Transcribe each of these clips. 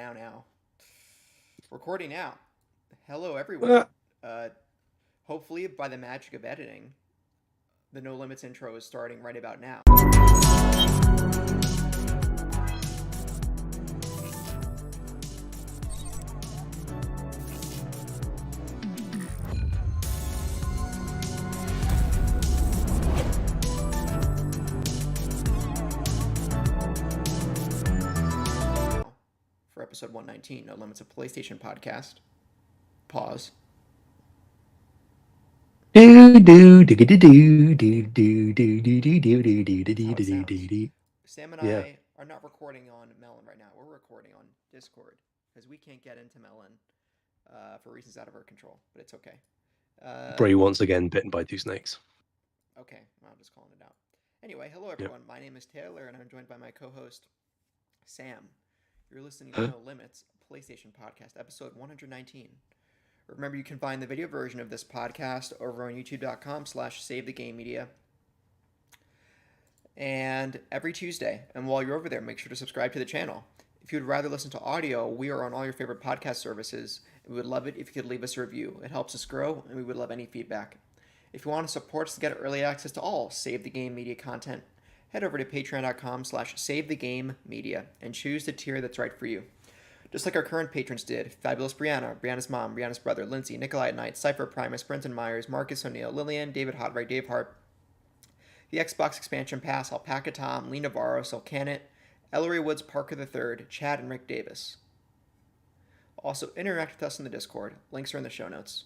Now. Recording now. Hello, everyone. Uh, Uh, Hopefully, by the magic of editing, the No Limits intro is starting right about now. For episode 119, No Limits of PlayStation podcast. Pause. do do do do do do do do do do do do do That's how it do sounds. do do. Sam and Yeah, I are not recording on Melon right now. We're recording on Discord because we can't get into Melon for reasons out of our control, but it's okay. Uh, Bray once again bitten by two snakes. okay, I'm just calling it out. Anyway, hello Yep. everyone. My name is Taylor, and I'm joined by my co-host Sam. You're listening to No Limits PlayStation Podcast, episode 119. Remember, you can find the video version of this podcast over on youtube.com/savethegamemedia and every Tuesday. And while you're over there, make sure to subscribe to the channel. If you'd rather listen to audio, we are on all your favorite podcast services. We would love it if you could leave us a review. It helps us grow, and we would love any feedback. If you want to support us to get early access to all Save the Game Media content, head over to patreon.com/savethegamemedia and choose the tier that's right for you. Just like our current patrons did, Fabulous Brianna, Brianna's mom, Brianna's brother, Lindsay, Nikolai at Night, Cypher Primus, Brenton Myers, Marcus O'Neill, Lillian, David Hotray, Dave Hart, the Xbox Expansion Pass, Alpaca Tom, Lee Navarro, Selcanet, Ellery Woods Parker III, Chad and Rick Davis. Also, interact with us in the Discord. Links are in the show notes.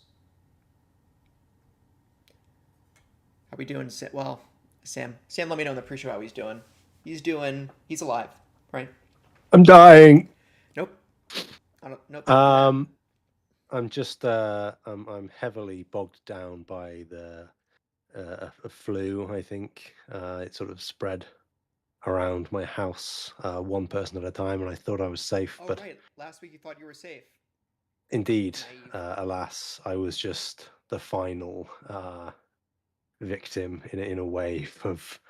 How we doing? Well, Sam. Sam, let me know in the pre-show how he's doing. He's alive, right? I'm dying. Nope. I don't. Nope. Don't do that. Um, I'm just I'm heavily bogged down by the a flu. I think it sort of spread around my house, one person at a time, and I thought I was safe, Oh but right. Last week you thought you were safe. indeed, Naive. alas, I was just the final victim in a wave of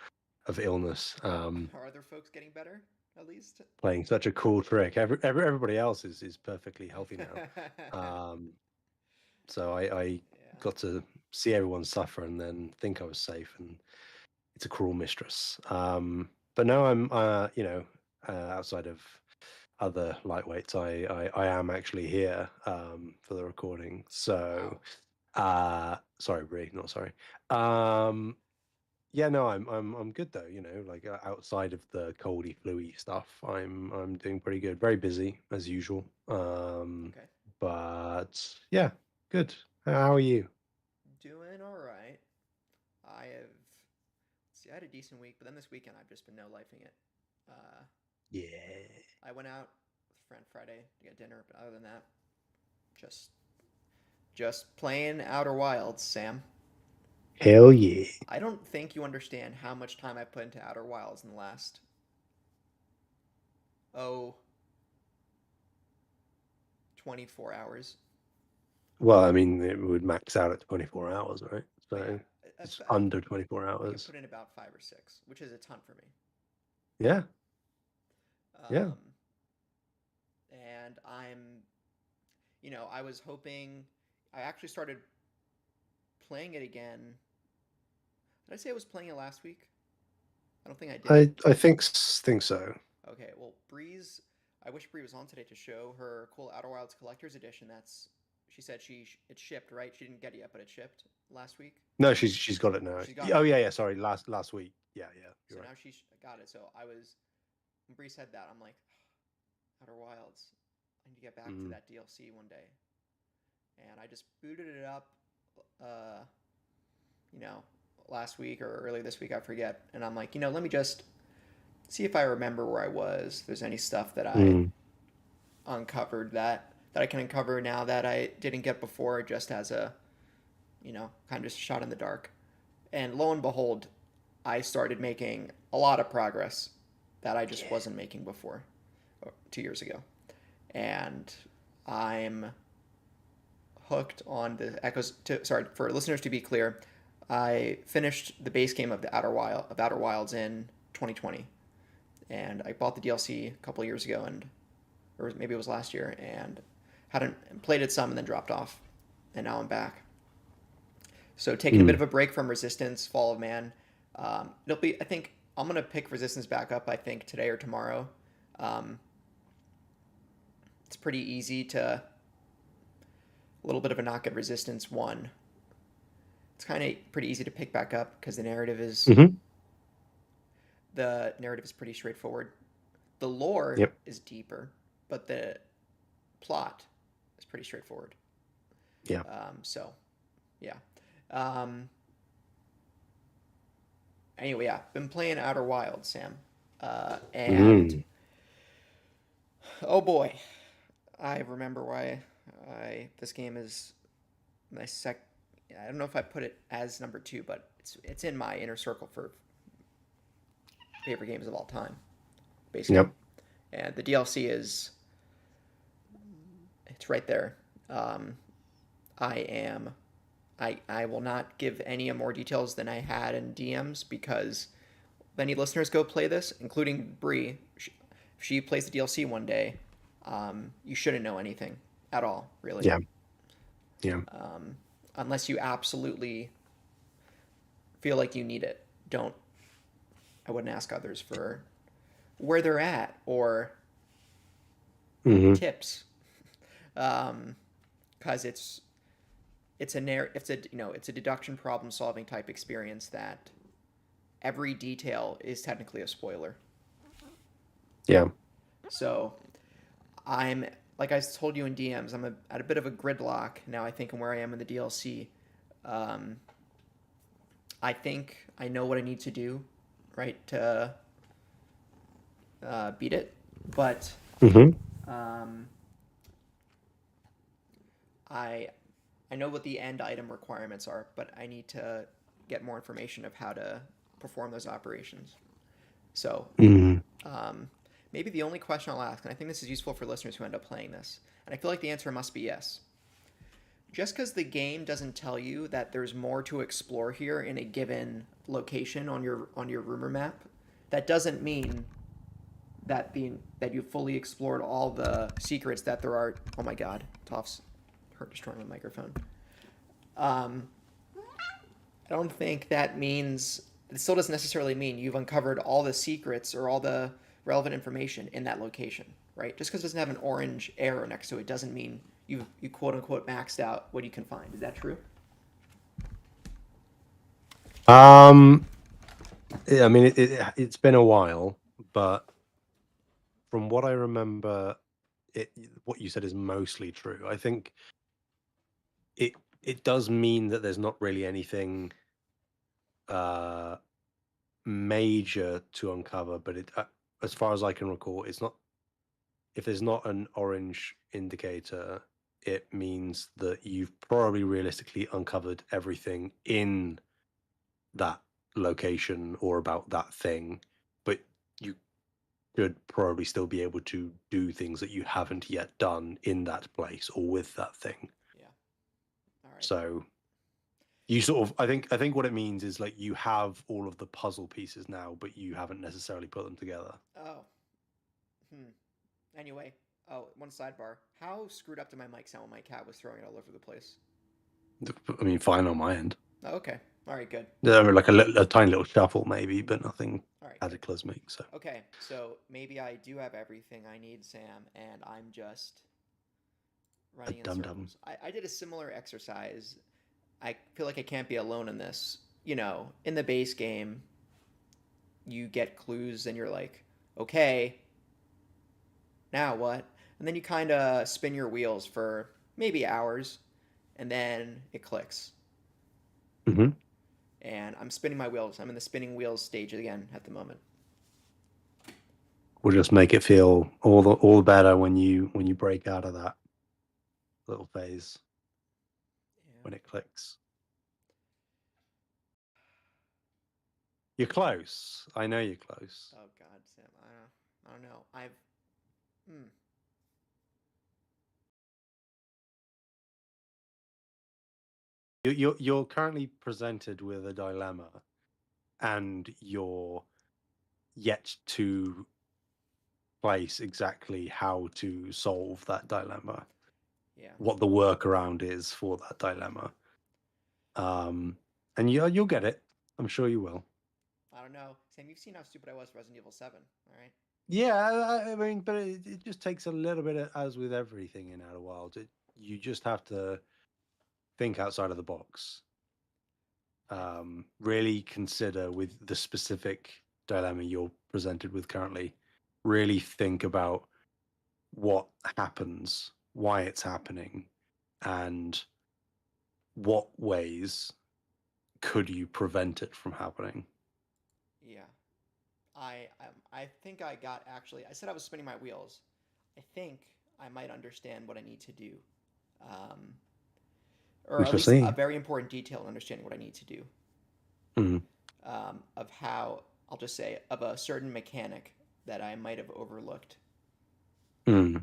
illness. Are other folks getting better? At least. Playing such a cool trick. Everybody else is perfectly healthy now. Um, so I Yeah. got to see everyone suffer and then think I was safe, and it's a cruel mistress. But now I'm outside of other lightweights, I am actually here for the recording. So Wow. sorry, Brie, not sorry. Um, Yeah, no, I'm good though. Like outside of the coldy, fluey stuff, I'm doing pretty good. Very busy as usual. Okay. But yeah, good. How are you? Doing all right. I have. See, I had a decent week, but then this weekend I've just been no lifing it. Uh, Yeah. I went out with a friend Friday to get dinner, but other than that, just just playing Outer Wilds, Sam. Hell yeah. I don't think you understand how much time I put into Outer Wilds in the last, oh, 24 hours. Well, I mean, it would max out at 24 hours, right? Oh yeah, So it's under 24 I think I hours. put in about 5 or 6, which is a ton for me. Yeah, yeah. Um, and I was hoping. I actually started playing it again. Did I say I was playing it last week? I don't think I did. I think so. Okay, well, Breeze. I wish Bree was on today to show her cool Outer Wilds Collector's Edition. She said it shipped, right? She didn't get it yet, but it shipped last week. No, she's got it now. She's got it. Oh yeah, Okay. yeah. Sorry, last week. Yeah, yeah. So You're right. now she got it. So when Bree said that, I'm like, Outer Wilds. I need to get back to Mm. that DLC one day. And I just booted it up, uh, you know, last week or early this week, I forget. And I'm like, let me just see if I remember where I was. If there's any stuff that I Mm. uncovered that I can uncover now that I didn't get before, just as a, kind of just a shot in the dark. And lo and behold, I started making a lot of progress that I just Yeah. wasn't making before, 2 years ago. And I'm hooked on the echoes. Sorry, for listeners to be clear, I finished the base game of the Outer Wilds in 2020, and I bought the DLC a couple years ago, and or maybe it was last year, and hadn't played it some and then dropped off, and now I'm back. So taking a bit Mm. of a break from Resistance, Fall of Man. It'll be. I think I'm gonna pick Resistance back up. I think today or tomorrow. Um, it's pretty easy to a little bit of a knock at Resistance one. It's kind of pretty easy to pick back up because Hmm. the narrative is pretty straightforward. The lore Yep. is deeper, but the plot is pretty straightforward. Yeah. So yeah. Um, anyway, yeah, been playing Outer Wilds, Sam, and Mm. oh boy, I remember why I this game is my sec. I don't know if I put it as number two, but it's in my inner circle for favorite games of all time, basically. Yep. And the DLC is it's right there. Um, I am. I will not give any more details than I had in DMs because many listeners go play this, including Bree. If she plays the DLC one day, you shouldn't know anything at all, really, Yeah. Yeah. unless you absolutely feel like you need it. Don't. I wouldn't ask others for where they're at or Hmm. tips, because it's a deduction problem solving type experience that every detail is technically a spoiler. Yeah. So I'm like I told you in DMs, at a bit of a gridlock now. I think in where I am in the DLC. Um, I think I know what I need to do, right, to beat it, but Hmm. um, I I know what the end item requirements are, but I need to get more information of how to perform those operations. So Mm. um, maybe the only question I'll ask, and I think this is useful for listeners who end up playing this, and I feel like the answer must be yes. Just because the game doesn't tell you that there's more to explore here in a given location on your rumor map, that doesn't mean that you fully explored all the secrets that there are. Oh my God, Toff's hurt destroying my microphone. Um, I don't think that means it still doesn't necessarily mean you've uncovered all the secrets or all the relevant information in that location, right? Just because it doesn't have an orange arrow next to it doesn't mean you quote unquote maxed out what you can find. Is that true? Um. Yeah, I mean, it's been a while, but from what I remember, it what you said is mostly true. I think it it does mean that there's not really anything uh major to uncover, but as far as I can recall, it's not. If there's not an orange indicator, it means that you've probably realistically uncovered everything in that location or about that thing, but you should probably still be able to do things that you haven't yet done in that place or with that thing. Yeah. All right. So you sort of, I think what it means is like you have all of the puzzle pieces now, but you haven't necessarily put them together. Oh. Hmm. Anyway. Oh, one sidebar. How screwed up did my mic sound when my cat was throwing it all over the place? I mean, fine on my end. Oh, okay. All right. Good. Like a tiny little shuffle, maybe, but nothing All right. Good. cataclysmic. So Okay. So maybe I do have everything I need, Sam, and I'm just a running in dum dum. circles. I did a similar exercise. I feel like I can't be alone in this. In the base game, you get clues and you're like, okay, now what? And then you kind of spin your wheels for maybe hours, and then it clicks. Hmm. And I'm spinning my wheels. I'm in the spinning wheels stage again at the moment. Will just make it feel all the better when you break out of that little phase Yeah. when it clicks. You're close. I know you're close. Oh God, Sam. I don't know. Hmm. You're currently presented with a dilemma, and you're yet to place exactly how to solve that dilemma, Yeah. what the workaround is for that dilemma. And you'll get it. I'm sure you will. I don't know. Sam, you've seen how stupid I was for Resident Evil 7, all right? Yeah, I mean, but it just takes a little bit of, as with everything in Outer Wilds, you just have to think outside of the box. I Really consider with the specific dilemma you're presented with currently, really think about what happens, why it's happening, and what ways could you prevent it from happening. Yeah. I think I got actually. I said I was spinning my wheels. I think I might understand what I need to do, um, or We at shall least a see. very important detail in understanding what I need to do. Mm. Of how I'll just say of a certain mechanic that I might have overlooked. Mm.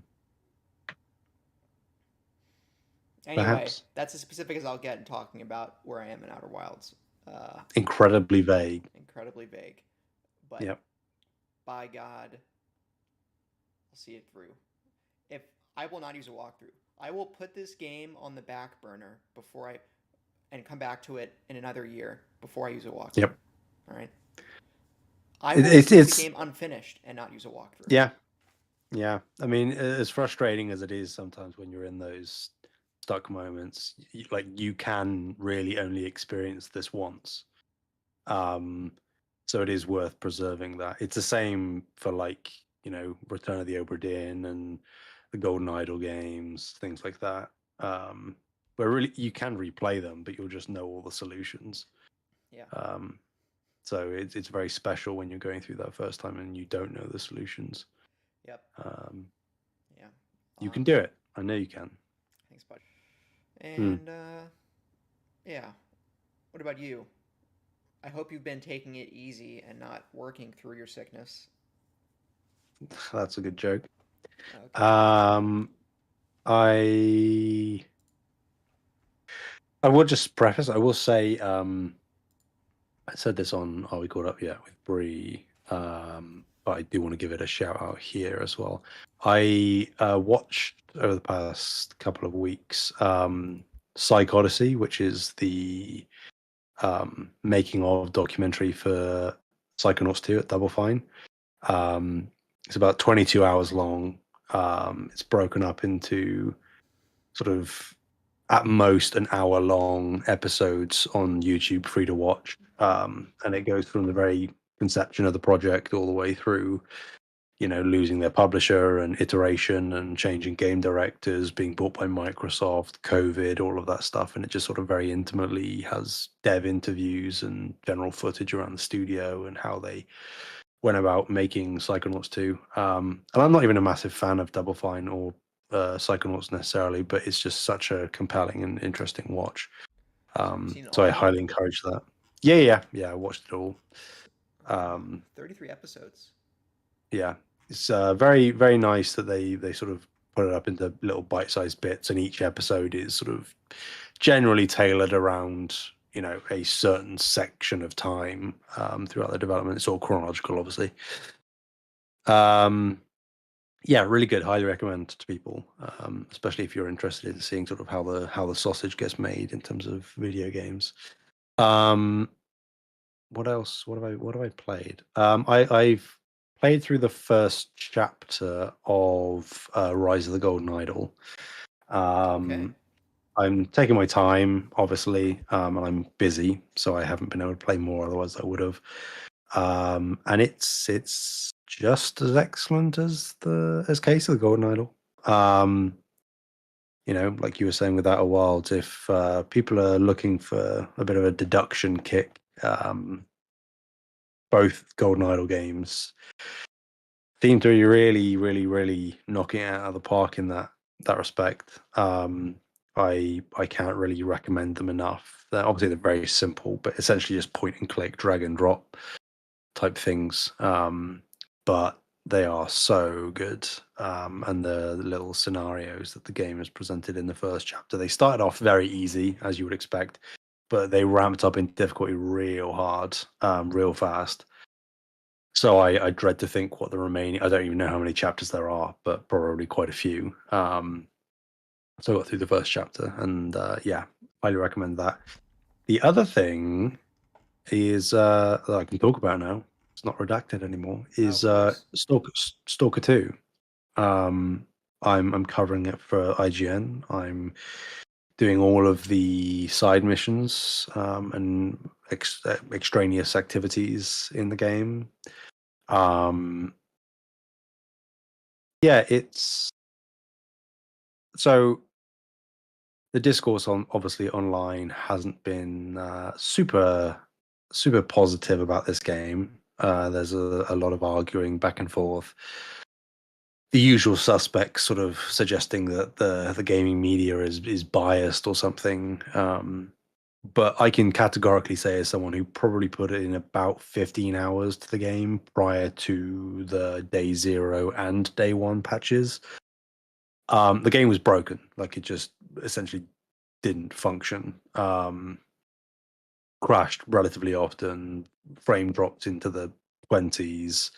Anyway, Perhaps that's as specific as I'll get in talking about where I am in Outer Wilds. Uh, incredibly vague. Incredibly vague, but Yep. by God, I'll see it through. If I will not use a walkthrough, I will put this game on the back burner before I and come back to it in another year before I use a walkthrough. Yep. All right. I It, will it's keep the it's game unfinished and not use a walkthrough. yeah, yeah. I mean, as frustrating as it is sometimes when you're in those stuck moments, like you can really only experience this once. Um, so it is worth preserving that. It's the same for like, Return of the Obra Dinn and the Golden Idol games, things like that. Where really you can replay them, but you'll just know all the solutions. Yeah. Um, so it's very special when you're going through that first time and you don't know the solutions. Yep. Um, Yeah. you can do it. I know you can. Thanks, bud. Hmm. And yeah. What about you? I hope you've been taking it easy and not working through your sickness. That's a good joke. Okay. Um, I I will just preface. I will say. I said this on Are We Caught Up Yet with Bree, but I do want to give it a shout out here as well. I watched over the past couple of weeks Psych Odyssey, which is the making of documentary for Psychonauts 2 at Double Fine. It's about 22 hours long. It's broken up into sort of at most an hour long episodes on YouTube, free to watch. And it goes from the very conception of the project all the way through, losing their publisher and iteration and changing game directors, being bought by Microsoft, COVID, all of that stuff. And it just sort of very intimately has dev interviews and general footage around the studio and how they went about making Psychonauts 2. And I'm not even a massive fan of Double Fine or Psychonauts necessarily, but it's just such a compelling and interesting watch. You've seen it So I all? highly encourage that. Yeah. I watched it all. Wow. Um, 33 episodes. yeah, it's very very nice that they sort of put it up into little bite-sized bits, and each episode is sort of generally tailored around a certain section of time throughout the development. It's all chronological, obviously. Um, Yeah, really good. Highly recommend to people, especially if you're interested in seeing sort of how the sausage gets made in terms of video games. Um, what else? What have I played? I've played through the first chapter of Rise of the Golden Idol. Okay. Um, I'm taking my time, obviously, and I'm busy, so I haven't been able to play more. Otherwise, I would have. And it's just as excellent as Case of the Golden Idol. Um, like you were saying with Outer Wilds, if people are looking for a bit of a deduction kick, both Golden Idol games seem to be really, really, really knocking it out of the park in that respect. I can't really recommend them enough. They're very simple, but essentially just point and click, drag and drop type things. But they are so good. And the little scenarios that the game has presented in the first chapter, they started off very easy, as you would expect, but they ramped up in difficulty real hard, real fast. So I dread to think what the remaining. I don't even know how many chapters there are, but probably quite a few. So I got through the first chapter, and yeah, highly recommend that. The other thing is that I can talk about now. It's not redacted anymore. Oh, Is please. Stalker 2. Um, I'm covering it for IGN. I'm doing all of the side missions and extraneous activities in the game. Um, yeah, it's so the discourse on obviously online hasn't been super positive about this game. There's a lot of arguing back and forth. The usual suspects sort of suggesting that the gaming media is biased or something. But I can categorically say, as someone who probably put in about 15 hours to the game prior to the day zero and day one patches, the game was broken. Like, it just essentially didn't function. Crashed relatively often, frame dropped into the 20s.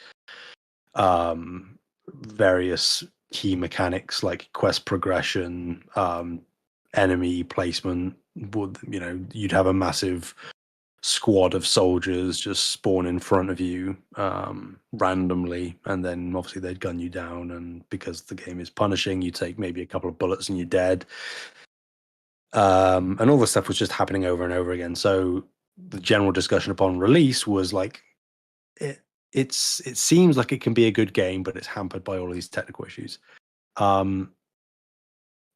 Various key mechanics like quest progression, enemy placement would, you'd have a massive squad of soldiers just spawn in front of you randomly, and then obviously they'd gun you down, and because the game is punishing, you take maybe a couple of bullets and you're dead. And all this stuff was just happening over and over again. So the general discussion upon release was like, it it seems like it can be a good game, but it's hampered by all these technical issues. Um,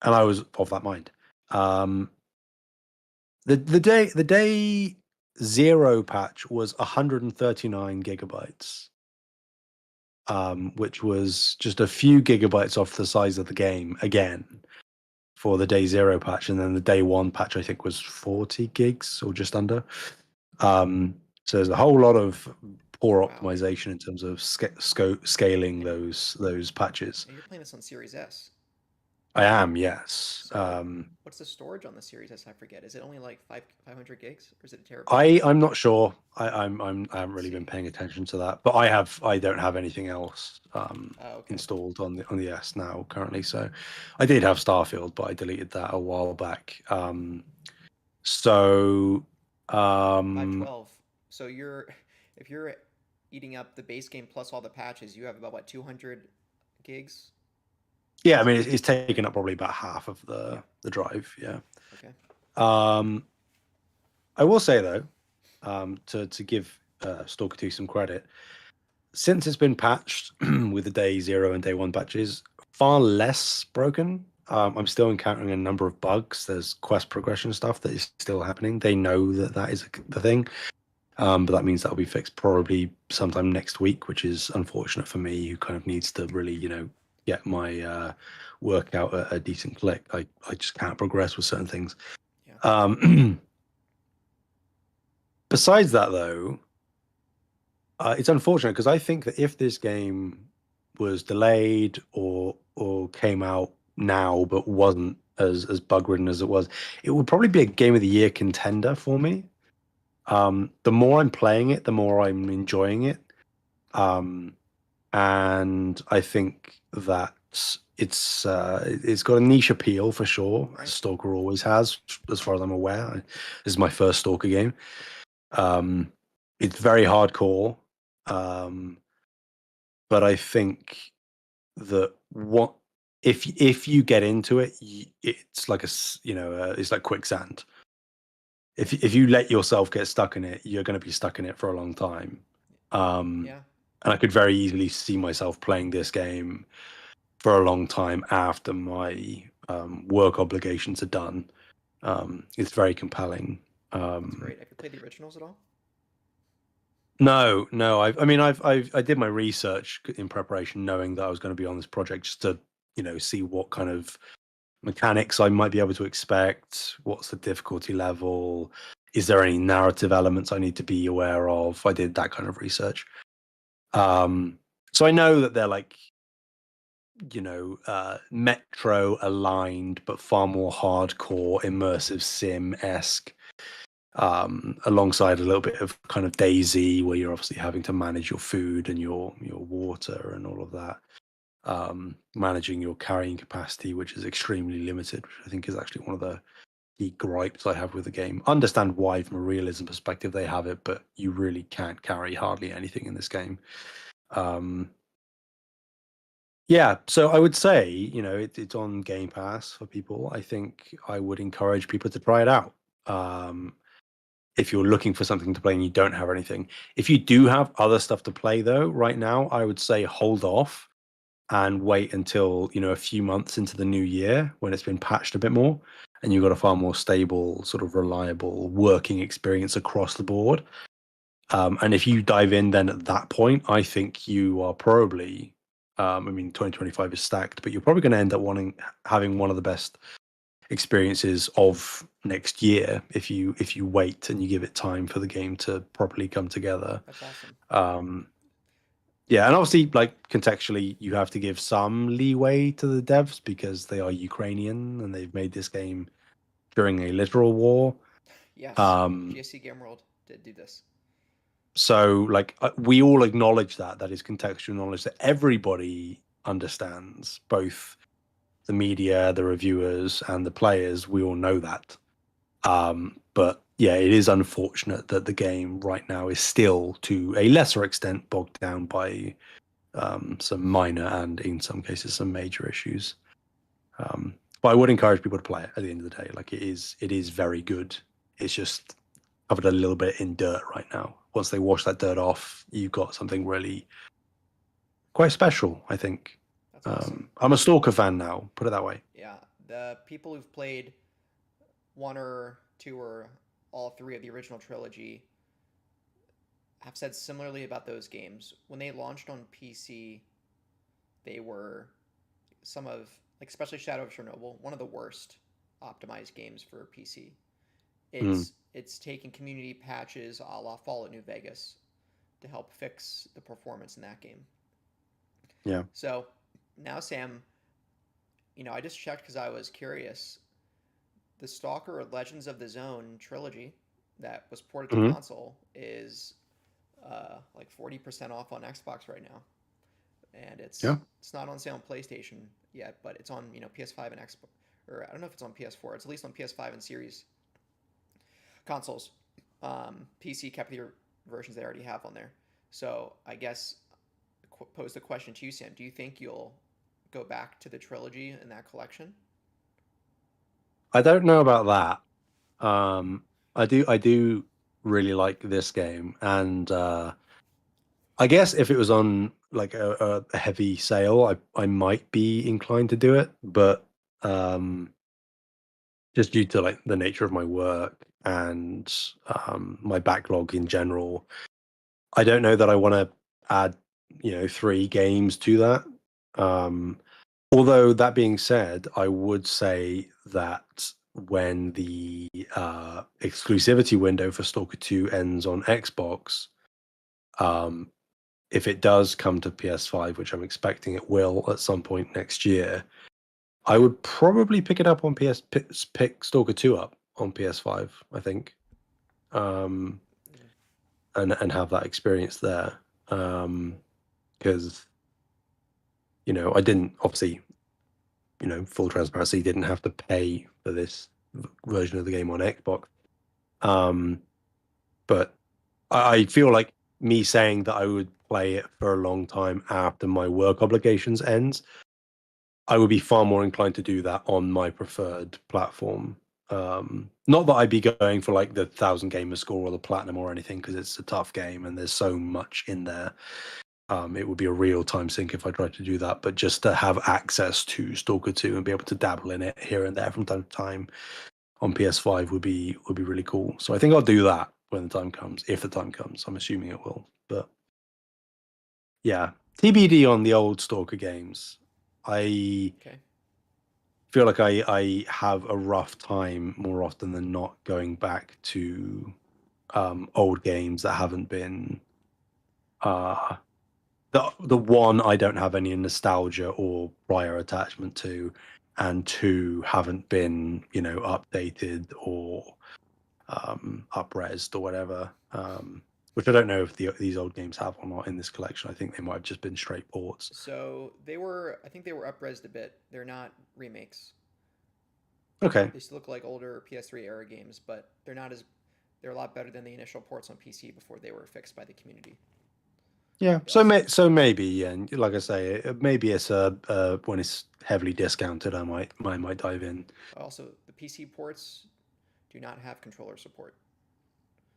and I was of that mind. Um, the day zero patch was 139 gigabytes, which was just a few gigabytes off the size of the game again for the day zero patch, and then the day one patch I think was 40 gigs or just under. So there's a whole lot of poor Wow. optimization in terms of scaling those patches. And you're playing this on Series S. I am, yes. So, what's the storage on the Series S? I forget. Is it only like 500 gigs, or is it a terabyte? I'm not sure. I haven't Let's really been see. paying attention to that, but I don't have anything else Oh, okay. installed on the S now currently. So I did have Starfield, but I deleted that a while back. So um 512. So you're, if you're eating up the base game plus all the patches, you have about what, 200 gigs? yeah, I mean it's taken up probably about half of Yeah. the drive. Yeah. Okay. Um, I will say though, to give Stalker 2 some credit, since it's been patched with the day zero and day one patches, far less broken. I'm still encountering a number of bugs. There's quest progression stuff that is still happening. They know that that is the thing, but that means that'll be fixed probably sometime next week, which is unfortunate for me, who kind of needs to really, get my work out at a decent click. I just can't progress with certain things. Yeah. Um, Besides that, though, it's unfortunate because I think that if this game was delayed or came out now but wasn't as bug ridden as it was, it would probably be a game of the year contender for me. The more I'm playing it, the more I'm enjoying it, um, and I think that it's got a niche appeal for sure, as Right. Stalker always has, as far as I'm aware. This is my first Stalker game. Um, it's very hardcore. Um, but I think that what if you get into it, it's like it's like quicksand. If you let yourself get stuck in it, you're going to be stuck in it for a long time. Um, Yeah. and I could very easily see myself playing this game for a long time after my work obligations are done. It's very compelling. That's Um, great. Have you played the originals at all? No, no. I did my research in preparation, knowing that I was going to be on this project, just to see what kind of mechanics I might be able to expect. What's the difficulty level? Is there any narrative elements I need to be aware of? I did that kind of research. So I know that they're like Metro aligned, but far more hardcore, immersive sim esque. alongside a little bit of kind of Daisy, where you're obviously having to manage your food and your water and all of that. Managing your carrying capacity, which is extremely limited, which I think is actually one of the key gripes I have with the game. Understand why, from a realism perspective, they have it, but you really can't carry hardly anything in this game. Um, yeah, so I would say, it's on Game Pass for people. I think I would encourage people to try it out. Um, if you're looking for something to play and you don't have anything. If you do have other stuff to play, though, right now, I would say hold off and wait until, a few months into the new year when it's been patched a bit more and you've got a far more stable, sort of reliable working experience across the board. And if you dive in then at that point, I think you are probably, 2025 is stacked, but you're probably going to end up having one of the best experiences of next year if you wait and you give it time for the game to properly come together. That's awesome. Um, yeah, and obviously, like contextually, you have to give some leeway to the devs because they are Ukrainian and they've made this game during a literal war. Yes, Um, GSC Game World did do this. so, like, we all acknowledge that is contextual knowledge that everybody understands, both the media, the reviewers, and the players. We all know that. But yeah, it is unfortunate that the game right now is still, to a lesser extent, bogged down by some minor and, in some cases, some major issues. But I would encourage people to play it at the end of the day. Like it is very good. It's just covered a little bit in dirt right now. Once they wash that dirt off, you've got something really quite special, I think. That's awesome. I'm a Stalker fan now, put it that way. Yeah, the people who've played one or two or all three of the original trilogy have said similarly about those games. When they launched on PC, they were some of, like, especially Shadow of Chernobyl, one of the worst optimized games for PC. Mm, It's taken community patches a la Fallout New Vegas to help fix the performance in that game. yeah. So now, Sam, I just checked because I was curious. The Stalker Legends of the Zone trilogy that was ported to Hmm. console is like 40% off on Xbox right now, and Yeah. it's not on sale on PlayStation yet, but it's on PS5 and Xbox, or I don't know if it's on PS4. It's at least on PS5 and Series consoles. PC kept the versions they already have on there. So I guess pose the question to you, Sam. Do you think you'll go back to the trilogy in that collection? I don't know about that. I do really like this game, and I guess if it was on like a heavy sale, I might be inclined to do it, but um, just due to like the nature of my work and my backlog in general, I don't know that I want to add, 3 games to that. Um, Although that being said, I would say that when the exclusivity window for Stalker 2 ends on Xbox, um, if it does come to PS5, which I'm expecting it will at some point next year, I would probably pick it up on pick Stalker 2 up on PS5, I think, um, and have that experience there. Because I didn't obviously, full transparency, didn't have to pay for this version of the game on Xbox. Um, but I feel like me saying that I would play it for a long time after my work obligations ends, I would be far more inclined to do that on my preferred platform. Not that I'd be going for like the 1,000 gamer score or the platinum or anything, because it's a tough game and there's so much in there. It would be a real time sink if I tried to do that, but just to have access to Stalker 2 and be able to dabble in it here and there from time to time on PS5 would be really cool. So I think I'll do that when the time comes, if the time comes. I'm assuming it will. But yeah, TBD on the old Stalker games. I Okay. feel like I have a rough time more often than not going back to old games that haven't been uh the one I don't have any nostalgia or prior attachment to, and two haven't been updated or up-resed or whatever. Which I don't know if these old games have or not in this collection. I think they might have just been straight ports. So they were, I think they were up-resed a bit. They're not remakes. Okay. They still look like older PS3 era games, but they're not as, they're a lot better than the initial ports on PC before they were fixed by the community. Yeah. They also, So maybe, yeah, and like I say, maybe it's when it's heavily discounted, I might dive in. also the PC ports do not have controller support.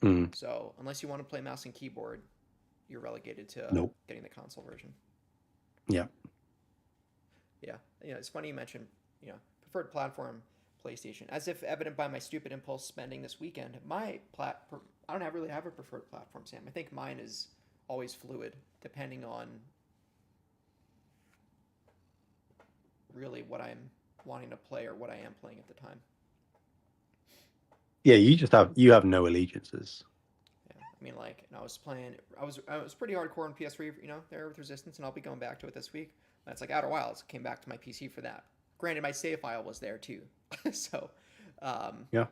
Mm, So unless you want to play mouse and keyboard, you're relegated to nope. getting the console version. Yeah. Yeah, it's funny you mentioned, preferred platform PlayStation, as if evident by my stupid impulse spending this weekend. I don't really have a preferred platform, Sam. I think mine is always fluid, depending on really what I'm wanting to play or what I am playing at the time. Yeah, you have no allegiances. Yeah, I mean, like, I was playing. I was pretty hardcore on PS3. There with Resistance, and I'll be going back to it this week. That's like Outer Wilds. Came back to my PC for that. Granted, my save file was there too, so, um, Yeah.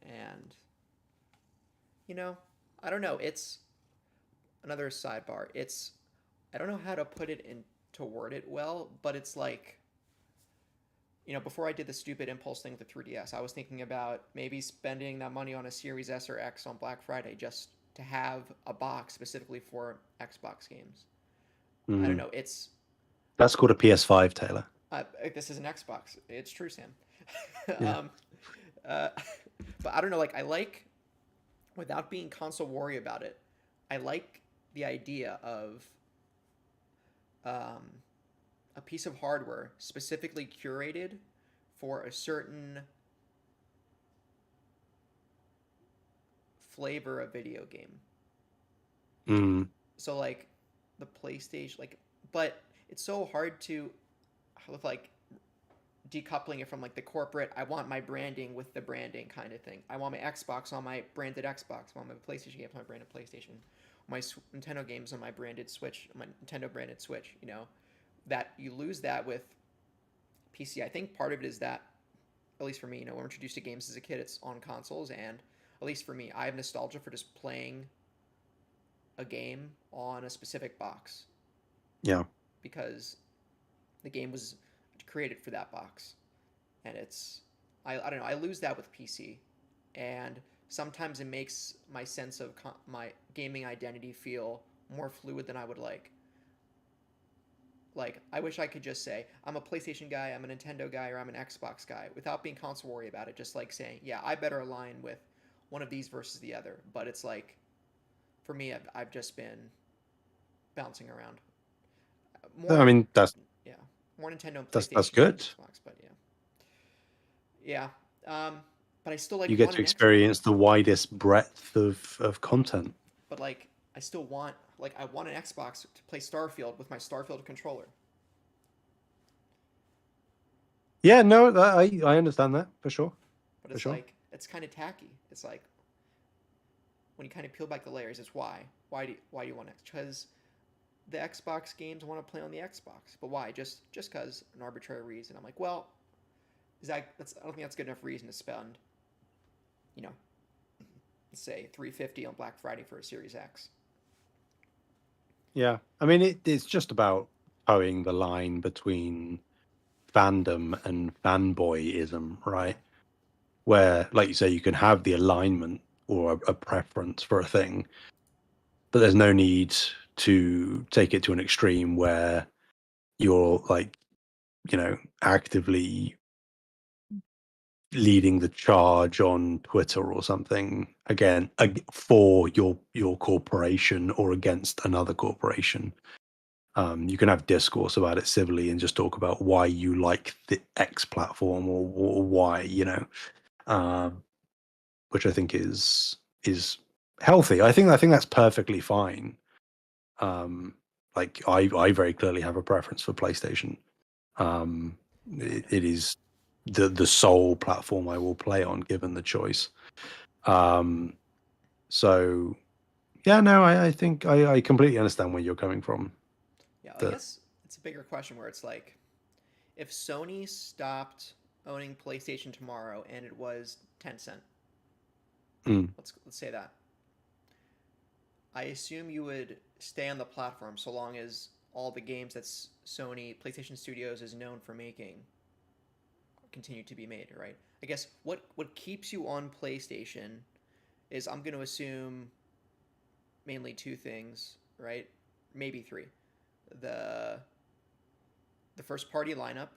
and you know, I don't know. It's another sidebar. I don't know how to put it in to word it well, but it's like, before I did the stupid impulse thing with the 3DS, I was thinking about maybe spending that money on a Series S or X on Black Friday just to have a box specifically for Xbox games. I don't Mm. know. It's That's called a PS5, Taylor. this is an Xbox. It's true, Sam. Yeah. um, uh, but I don't know. Like I like without being console worry about it. I like the idea of um, a piece of hardware specifically curated for a certain flavor of video game. Mm. So like the PlayStation, like, but it's so hard to with like decoupling it from like the corporate. I want my branding with the branding kind of thing. I want my Xbox on my branded Xbox. I want my PlayStation games on my branded PlayStation. My Nintendo games on my branded Switch. My Nintendo branded Switch. That you lose that with PC. I think part of it is that, at least for me, when we're introduced to games as a kid, it's on consoles, and at least for me, I have nostalgia for just playing a game on a specific box Yeah. because the game was created for that box, and I don't know. I lose that with PC, and sometimes it makes my sense of my gaming identity feel more fluid than I would like. Like, I wish I could just say, I'm a PlayStation guy, I'm a Nintendo guy, or I'm an Xbox guy without being console worry about it. Just like saying, yeah, I better align with one of these versus the other. But it's like, for me, I've just been bouncing around. I More, mean, yeah, more Nintendo and that's PlayStation than good. Xbox, but yeah. Yeah. But I still You like get want to an Xbox. experience the widest breadth of content. But like, I still want, like, I want an Xbox to play Starfield with my Starfield controller. Yeah, no, I understand that for sure. But For it's sure. like, it's kind of tacky. It's like, when you kind of peel back the layers, it's why. Why do you want it? Because the Xbox games want to play on the Xbox. But why? Just because an arbitrary reason. I'm like, well, I don't think that's good enough reason to spend, you know, say $350 on Black Friday for a Series X. Yeah. I mean, it's just about towing the line between fandom and fanboyism, right? Where, like you say, you can have the alignment or a preference for a thing, but there's no need to take it to an extreme where you're like, actively leading the charge on Twitter or something again for your corporation or against another corporation. You can have discourse about it civilly and just talk about why you like the X platform or why, um, which I think is healthy. I think that's perfectly fine. Um, like I very clearly have a preference for PlayStation. Um, Yeah, it is the sole platform I will play on given the choice. Um, so yeah, no, I think I completely understand where you're coming from. yeah. I That guess it's a bigger question where it's like, if Sony stopped owning PlayStation tomorrow and it was Tencent, Mm. Let's say that. I assume you would stay on the platform so long as all the games that Sony PlayStation Studios is known for making continue to be made, right? I guess what keeps you on PlayStation is, I'm going to assume, mainly two things, right? Maybe three. The the first party lineup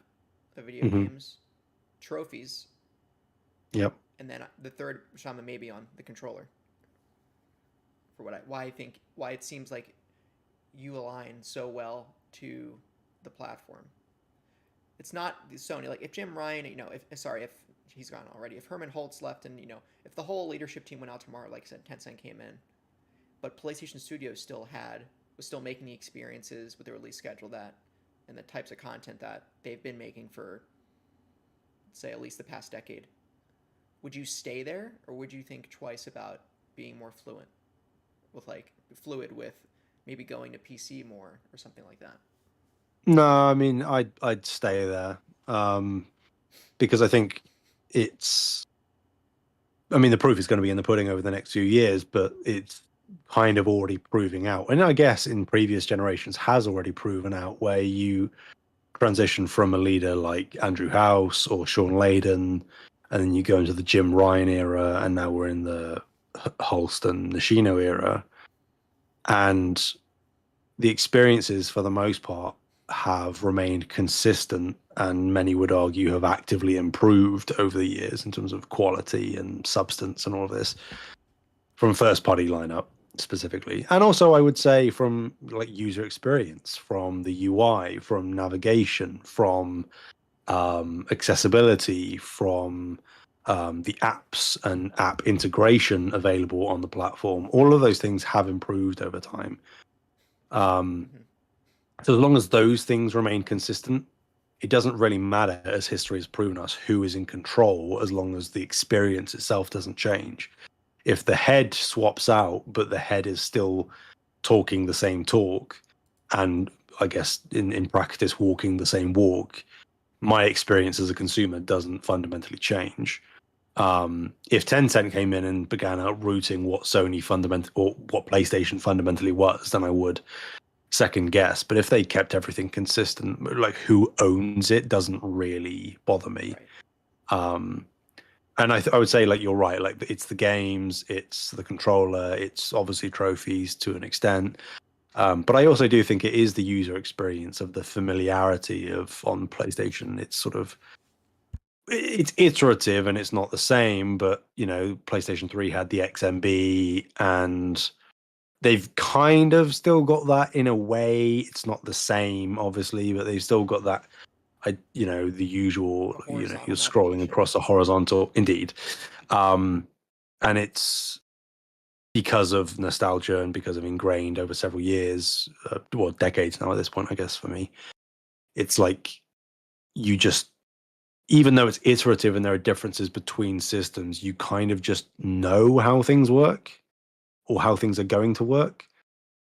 of video Hmm. games, trophies, Yep. and then the third, which I'm a maybe on, the controller. For why it seems like you align so well to the platform. It's not Sony. Like, if Jim Ryan, if he's gone already, if Herman Holtz left, and if the whole leadership team went out tomorrow, like I said, Tencent came in, but PlayStation Studios was still making the experiences with the release schedule that, and the types of content that they've been making for, say, at least the past decade. Would you stay there, or would you think twice about being more fluid with maybe going to PC more or something like that? No, I mean, I'd stay there, um, because I think it's. I mean, the proof is going to be in the pudding over the next few years, but it's kind of already proving out, and I guess in previous generations has already proven out, where you transition from a leader like Andrew House or Sean Layden, and then you go into the Jim Ryan era, and now we're in the Holston Nishino era, and the experiences for the most part have remained consistent, and many would argue have actively improved over the years in terms of quality and substance and all of this, from first party lineup specifically, and also I would say from like user experience, from the UI, from navigation, from accessibility, from the apps and app integration available on the platform. All of those things have improved over time. Um, Mm-hmm. so as long as those things remain consistent, it doesn't really matter, as history has proven us, who is in control, as long as the experience itself doesn't change. If the head swaps out, but the head is still talking the same talk, and I guess in practice walking the same walk, my experience as a consumer doesn't fundamentally change. If Tencent came in and began outrooting what Sony fundament or what PlayStation fundamentally was, then I would second guess. But if they kept everything consistent, like who owns it doesn't really bother me. Right. Um, and I would say, like, you're right, like it's the games, it's the controller, it's obviously trophies to an extent. But I also do think it is the user experience of the familiarity of on PlayStation. It's sort of it's iterative and it's not the same, but PlayStation 3 had the XMB, and they've kind of still got that in a way. It's not the same, obviously, but they've still got that. The usual. The You're horizontal scrolling navigation. across a horizontal, indeed, um, and it's because of nostalgia and because of ingrained over several years, well, decades now at this point, I guess for me, it's like you just, even though it's iterative and there are differences between systems, you kind of just know how things work or how things are going to work.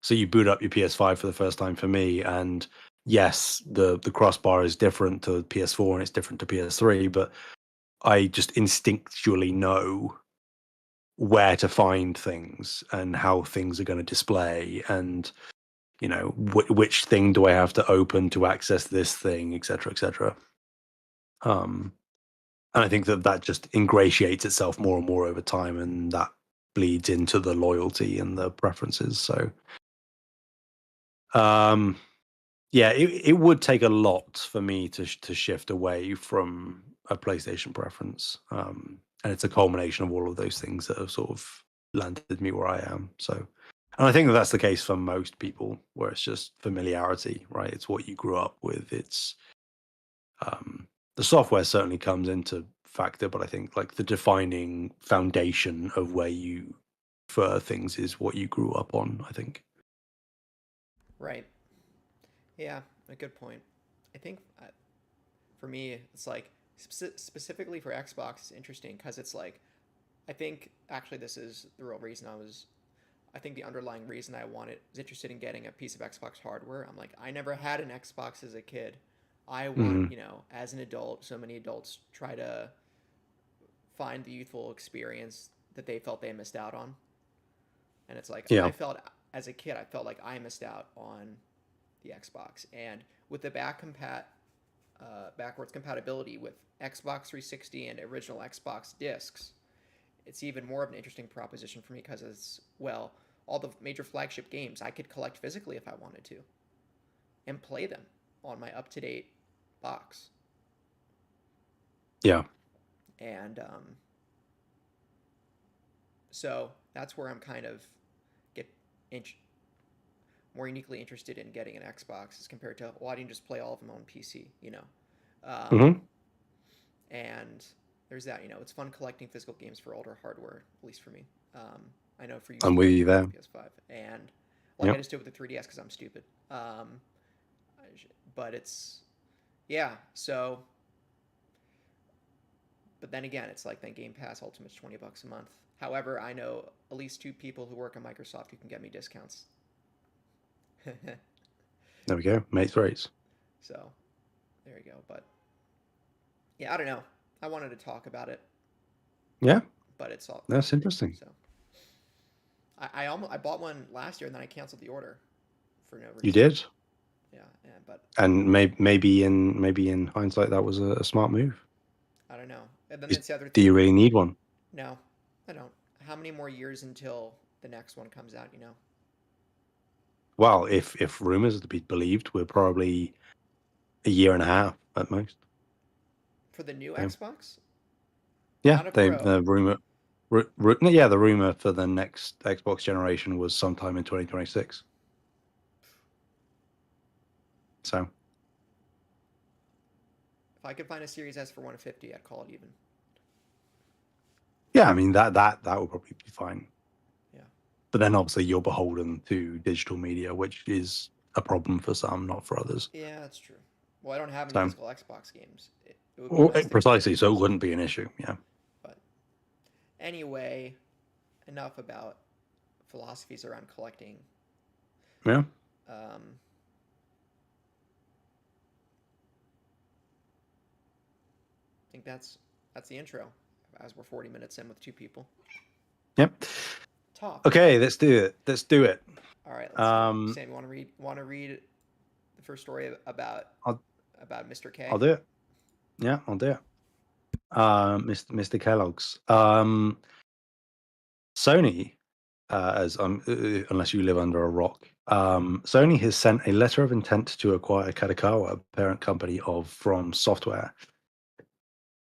So you boot up your PS5 for the first time for me, and yes, the crossbar is different to PS4 and it's different to PS3, but I just instinctually know where to find things and how things are going to display, and which thing do I have to open to access this thing, etc., etc. Um, and I think that just ingratiates itself more and more over time, and that bleeds into the loyalty and the preferences. So, um, yeah, it would take a lot for me to shift away from a PlayStation preference, and it's a culmination of all of those things that have sort of landed me where I am. So, and I think that that's the case for most people, where it's just familiarity, right? It's what you grew up with. It's um, the software certainly comes into factor, but I think like the defining foundation of where you prefer things is what you grew up on, I think. Right. Yeah, a good point. I think for me, it's like specifically for Xbox, it's interesting because it's like, I think actually this is the real reason I think the underlying reason I was interested in getting a piece of Xbox hardware. I'm like, I never had an Xbox as a kid. I want, Hmm. as an adult, so many adults try to find the youthful experience that they felt they missed out on. And it's like I Yeah. felt as a kid, I felt like I missed out on the Xbox, and with the backwards compatibility with Xbox 360 and original Xbox discs, it's even more of an interesting proposition for me because it's well, all the major flagship games I could collect physically if I wanted to and play them on my up to date box. Yeah. And so that's where I'm kind of get more uniquely interested in getting an Xbox as compared to why didn't you just play all of them on PC, you know? Hmm. And there's that, you know, it's fun collecting physical games for older hardware, at least for me. I know for you I'm too, with like you you have there. a PS5, and like I Yep. just did with the 3DS because I'm stupid. But it's yeah. So, but then again, it's like then Game Pass Ultimate's $20 a month. However, I know at least two people who work at Microsoft who can get me discounts. There we go. Mates rates. So there you go. But yeah, I don't know. I wanted to talk about it, Yeah. but it's all That's interesting. so. I bought one last year and then I canceled the order for no You reason. did, Yeah, but and maybe in hindsight that was a smart move. I don't know. And then Is, that's the other do you thing. really need one? No, I don't. How many more years until the next one comes out? You know, Well, if rumors are to be believed, we're probably a year and a half at most. for the new So, Xbox, yeah, not a they Pro. the rumor. No, yeah, the rumor for the next Xbox generation was sometime in 2026. So, If I could find a Series S for 150, I'd call it even. yeah, I mean that would probably be fine. Yeah. But then obviously you're beholden to digital media, which is a problem for some, not for others. Yeah, that's true. Well, I don't have any So, physical Xbox games. It would be nice to get precisely, so it digital, wouldn't be an issue. Yeah. but anyway, enough about philosophies around collecting. Yeah. Um, I think that's the intro. As we're 40 minutes in with two people. Yep. Talk. Okay, let's do it. Let's do it. All right, let's do it. Um, Sam, you want to read the first story I'll Mr. I'll K? do it. Yeah, I'll do it. Mr. Kellogg's. Sony, as unless you live under a rock, Sony has sent a letter of intent to acquire Kadokawa, parent company of FromSoftware.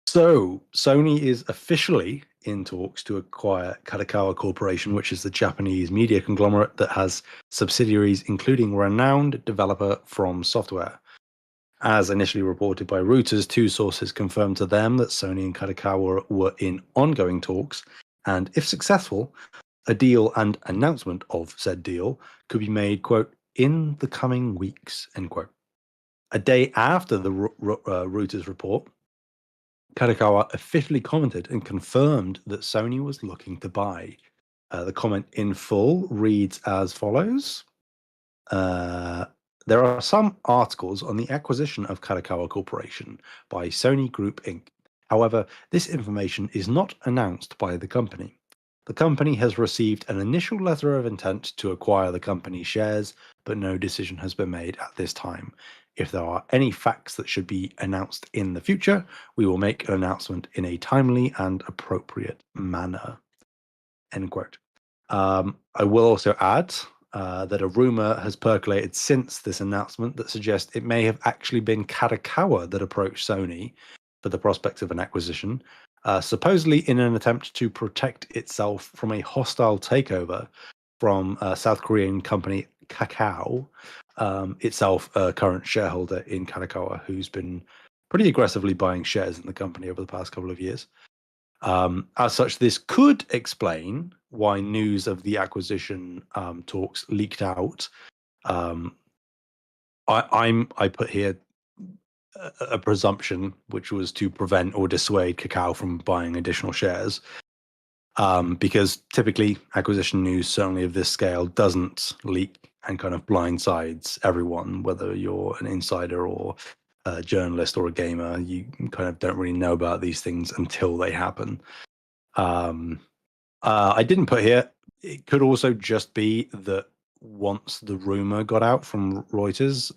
So Sony is officially in talks to acquire Kadokawa Corporation, which is the Japanese media conglomerate that has subsidiaries including renowned developer FromSoftware. As initially reported by Reuters, two sources confirmed to them that Sony and Kadokawa were in ongoing talks, and if successful, a deal and announcement of said deal could be made, quote, in the coming weeks, end quote. A day after the Reuters report, Kadokawa officially commented and confirmed that Sony was looking to buy. The comment in full reads as follows. There are some articles on the acquisition of Kadokawa Corporation by Sony Group Inc. However, this information is not announced by the company. The company has received an initial letter of intent to acquire the company's shares, but no decision has been made at this time. If there are any facts that should be announced in the future, we will make an announcement in a timely and appropriate manner. End quote. I will also add that a rumor has percolated since this announcement that suggests it may have actually been Kadokawa that approached Sony for the prospect of an acquisition, supposedly in an attempt to protect itself from a hostile takeover from South Korean company Kakao, itself a current shareholder in Kadokawa, who's been pretty aggressively buying shares in the company over the past couple of years. As such, this could explain why news of the acquisition talks leaked out. Um, I put here a presumption, which was to prevent or dissuade Kakao from buying additional shares, because typically acquisition news, certainly of this scale, doesn't leak and kind of blindsides everyone, whether you're an insider or a journalist or a gamer. You kind of don't really know about these things until they happen. Um, I didn't put here. It could also just be that once the rumor got out from Reuters,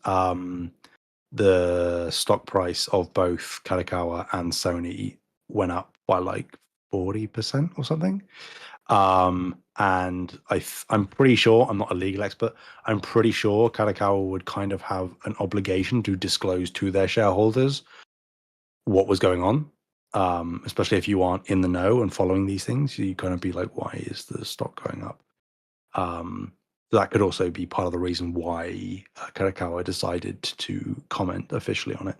the stock price of both Kalikawa and Sony went up by like 40% or something. And I'm pretty sure, I'm not a legal expert, I'm pretty sure Kalikawa would kind of have an obligation to disclose to their shareholders what was going on. Especially if you aren't in the know and following these things, you kind of be like, why is the stock going up? That could also be part of the reason why Kalikawa decided to comment officially on it.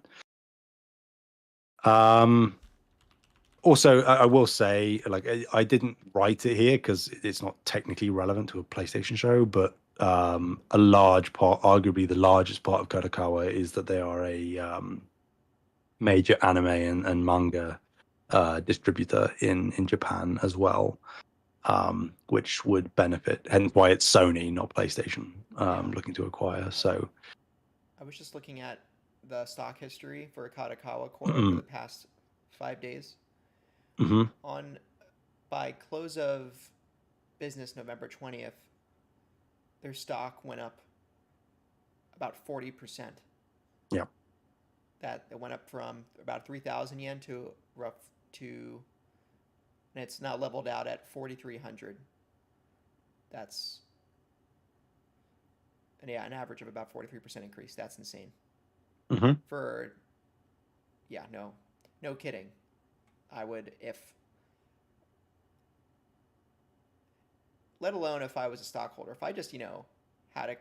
Also, I will say, like, I didn't write it here because it's not technically relevant to a PlayStation show, but a large part, arguably the largest part of Kadokawa, is that they are a major anime and manga distributor in Japan as well, which would benefit. Hence why it's Sony, not PlayStation, looking to acquire. So I was just looking at the stock history for Katakawa Core over the past 5 days. mhm. On by close of business November 20th, their stock went up about 40%. Yeah. That it went up from about 3,000 yen to and it's now leveled out at 4,300. That's an average of about 43% increase. That's insane. Mm-hmm. For no kidding. I would if let alone if I was a stockholder. If I just had a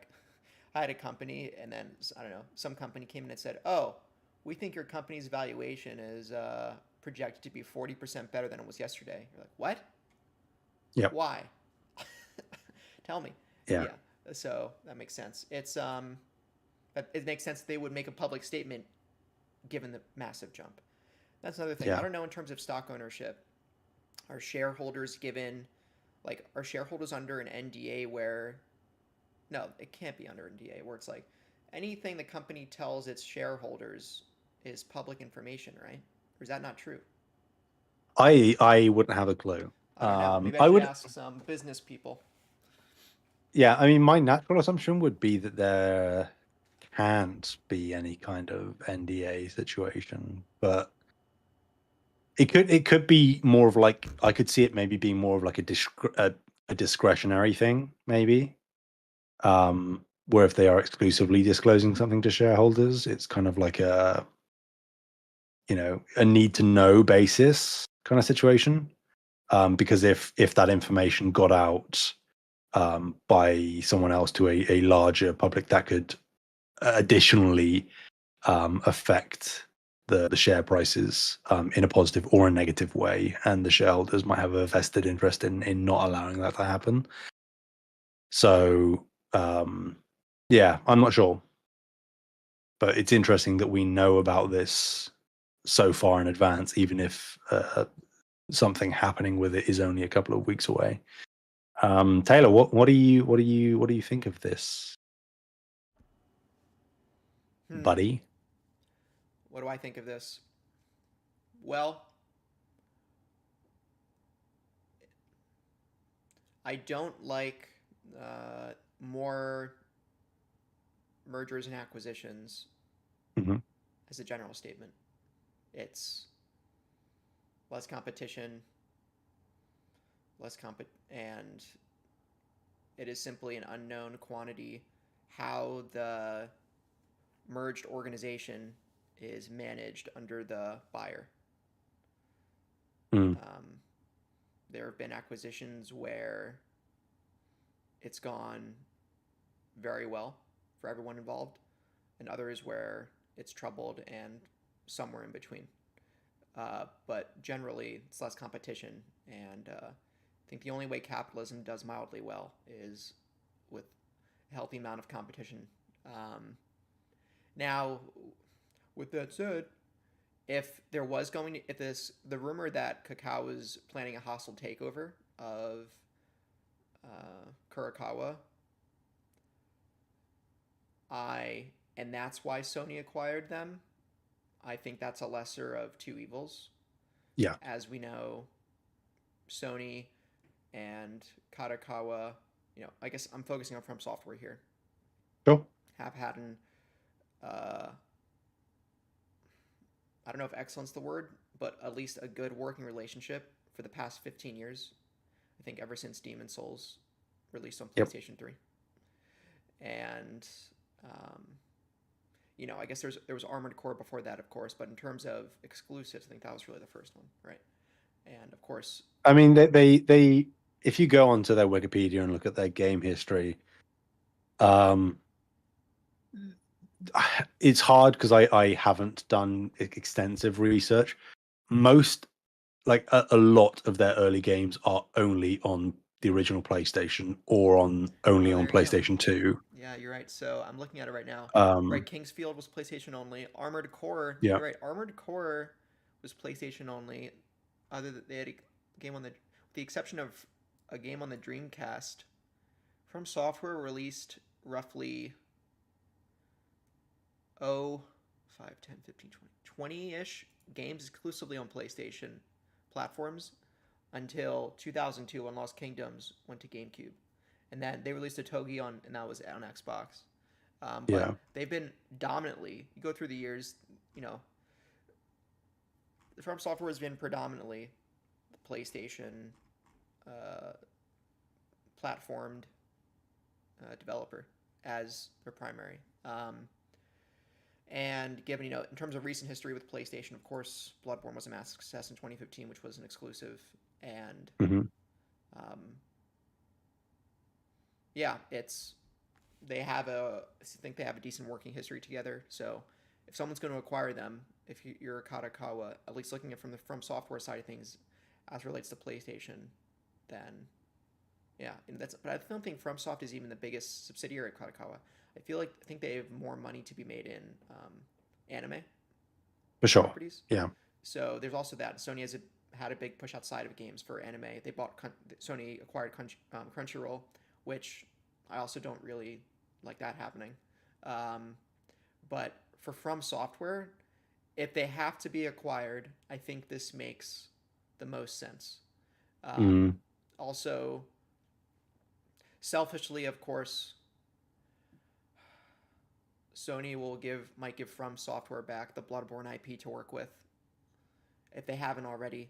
I had a company and then I don't know some company came in and said, "Oh, we think your company's valuation is projected to be 40% better than it was yesterday." You're like, "What? Yep. Why? Tell me." Yeah. Yeah. So that makes sense. It makes sense that they would make a public statement given the massive jump. That's another thing. I Yeah. don't know in terms of stock ownership. Are shareholders given are shareholders under an NDA where no, it can't be under NDA where it's like anything the company tells its shareholders is public information, right? Or is that not true? I wouldn't have a clue. I don't know. Maybe I I should would, ask some business people. yeah. I mean, my natural assumption would be that there can't be any kind of NDA situation, but it could be more of like I could see it maybe being more of like a discretionary thing, maybe. Where if they are exclusively disclosing something to shareholders, it's kind of like a need to know basis kind of situation. Because if that information got out by someone else to a larger public, that could additionally affect the share prices in a positive or a negative way, and the shareholders might have a vested interest in not allowing that to happen. So yeah, I'm not sure, but it's interesting that we know about this so far in advance, even if something happening with it is only a couple of weeks away. Taylor, what do you think of this, Hmm. buddy? What do I think of this? Well, I don't like more mergers and acquisitions Hmm. as a general statement. It's less competition, and it is simply an unknown quantity how the merged organization is managed under the buyer. Mm. Um, there have been acquisitions where it's gone very well for everyone involved, and others where it's troubled and somewhere in between. But generally, it's less competition, and I think the only way capitalism does mildly well is with a healthy amount of competition. Now, with that said, if there was going to, if this, the rumor that Kakao was planning a hostile takeover of Kurakawa, I, and that's why Sony acquired them, I think that's a lesser of two evils. Yeah. As we know, Sony and Katakawa, I guess I'm focusing on FromSoftware here, Sure. have had an uh, I don't know if excellence the word, but at least a good working relationship for the past 15 years. I think ever since Demon Souls released on Yep. PlayStation 3. And um, I guess there was Armored Core before that, of course, but in terms of exclusives, I think that was really the first one, right? And of course, I mean, they if you go onto their Wikipedia and look at their game history, um, it's hard because I haven't done extensive research. Most, like a lot of their early games are only on the original PlayStation or on only oh, on there you go. PlayStation 2. Yeah, you're right. So I'm looking at it right now. Right, Um, Kingsfield was PlayStation only. Armored Core, yeah, you're right. Armored Core was PlayStation only. Other than they had a game on the, with the exception of a game on the Dreamcast. From Software released roughly oh 5, 10, 15, 20 ish games exclusively on PlayStation platforms until 2002 when Lost Kingdoms went to GameCube, and then they released a Togi on, and that was on Xbox. yeah. But they've been dominantly. You go through the years, you know, From Software has been predominantly the PlayStation uh, platformed developer as their primary. And given, in terms of recent history with PlayStation, of course, Bloodborne was a massive success in 2015, which was an exclusive. And Hmm. um, yeah, I think they have a decent working history together. So if someone's going to acquire them, if you're a Katakawa, at least looking at from the From Software side of things, as relates to PlayStation, then yeah, and But I don't think FromSoft is even the biggest subsidiary of Katakawa. I think they have more money to be made in anime For sure. properties. Yeah, So there's also that. Sony had a big push outside of games for anime. Sony acquired Crunchyroll, which I also don't really like that happening. Um, but for From Software, if they have to be acquired, I think this makes the most sense. Um, mm, Also, selfishly, of course, Sony might give From Software back the Bloodborne IP to work with if they haven't already,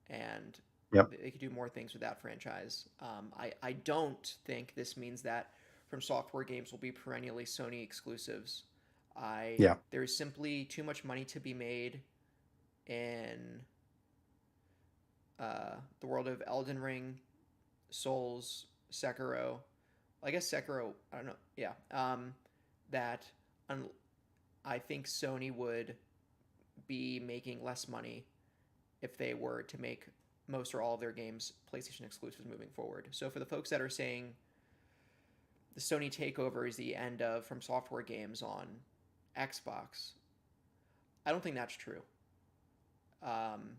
and yep, they could do more things with that franchise. I don't think this means that From Software games will be perennially Sony exclusives. yeah, There's simply too much money to be made in the world of Elden Ring, Souls, Sekiro. I guess Sekiro. I don't know. Yeah. That un- I think Sony would be making less money if they were to make most or all of their games PlayStation exclusives moving forward. So for the folks that are saying the Sony takeover is the end of From Software games on Xbox, I don't think that's true. Um,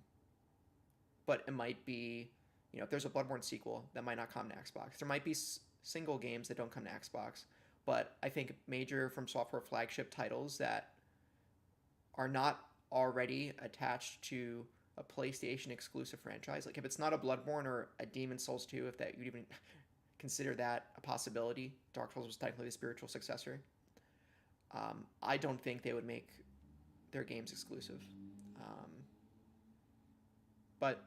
but it might be, if there's a Bloodborne sequel that might not come to Xbox, there might be single games that don't come to Xbox. But I think major From Software flagship titles that are not already attached to a PlayStation exclusive franchise, like if it's not a Bloodborne or a Demon Souls 2, if that you'd even consider that a possibility, Dark Souls was technically the spiritual successor. I don't think they would make their games exclusive. Um, but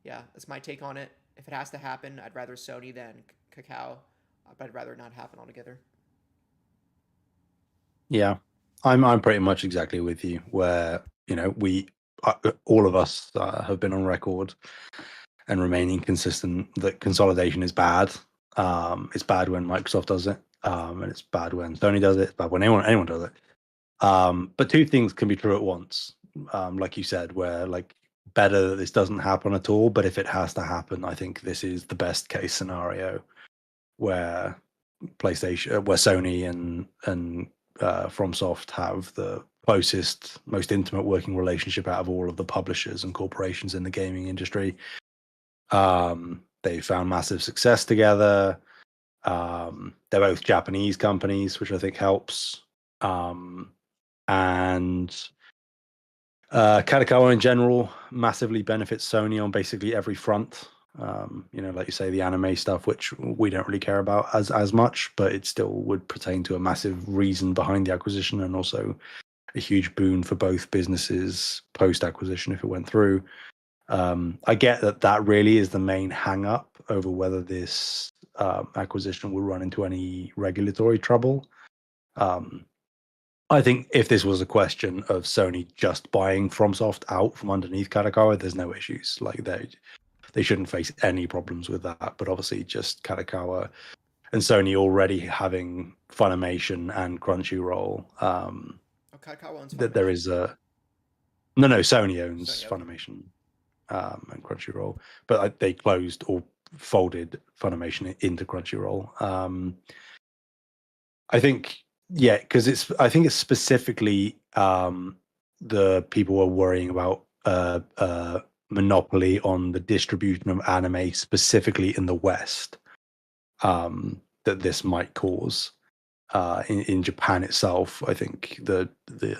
yeah, that's my take on it. If it has to happen, I'd rather Sony than Kakao, but I'd rather not happen altogether. yeah. I'm pretty much exactly with you. Where we all of us have been on record and remaining consistent that consolidation is bad. It's bad when Microsoft does it, and it's bad when Sony does it. It's bad when anyone does it. But two things can be true at once, like you said, where like better that this doesn't happen at all. But if it has to happen, I think this is the best case scenario where where Sony and FromSoft have the closest, most intimate working relationship out of all of the publishers and corporations in the gaming industry. They found massive success together. They're both Japanese companies, which I think helps. And Kadokawa in general massively benefits Sony on basically every front. Like you say, the anime stuff, which we don't really care about as much, but it still would pertain to a massive reason behind the acquisition, and also a huge boon for both businesses post acquisition if it went through. I get that really is the main hang up over whether this acquisition will run into any regulatory trouble. I think if this was a question of Sony just buying FromSoft out from underneath Kadokawa, there's no issues. Like they shouldn't face any problems with that. But obviously, just Kadokawa and Sony already having Funimation and Crunchyroll, Oh, Kadokawa owns that there Funimation. is a no. Sony owns Sony. Okay. Funimation and Crunchyroll, but they closed or folded Funimation into Crunchyroll. I think, yeah, because I think it's specifically the people are worrying about monopoly on the distribution of anime, specifically in the West, that this might cause. In Japan itself, I think the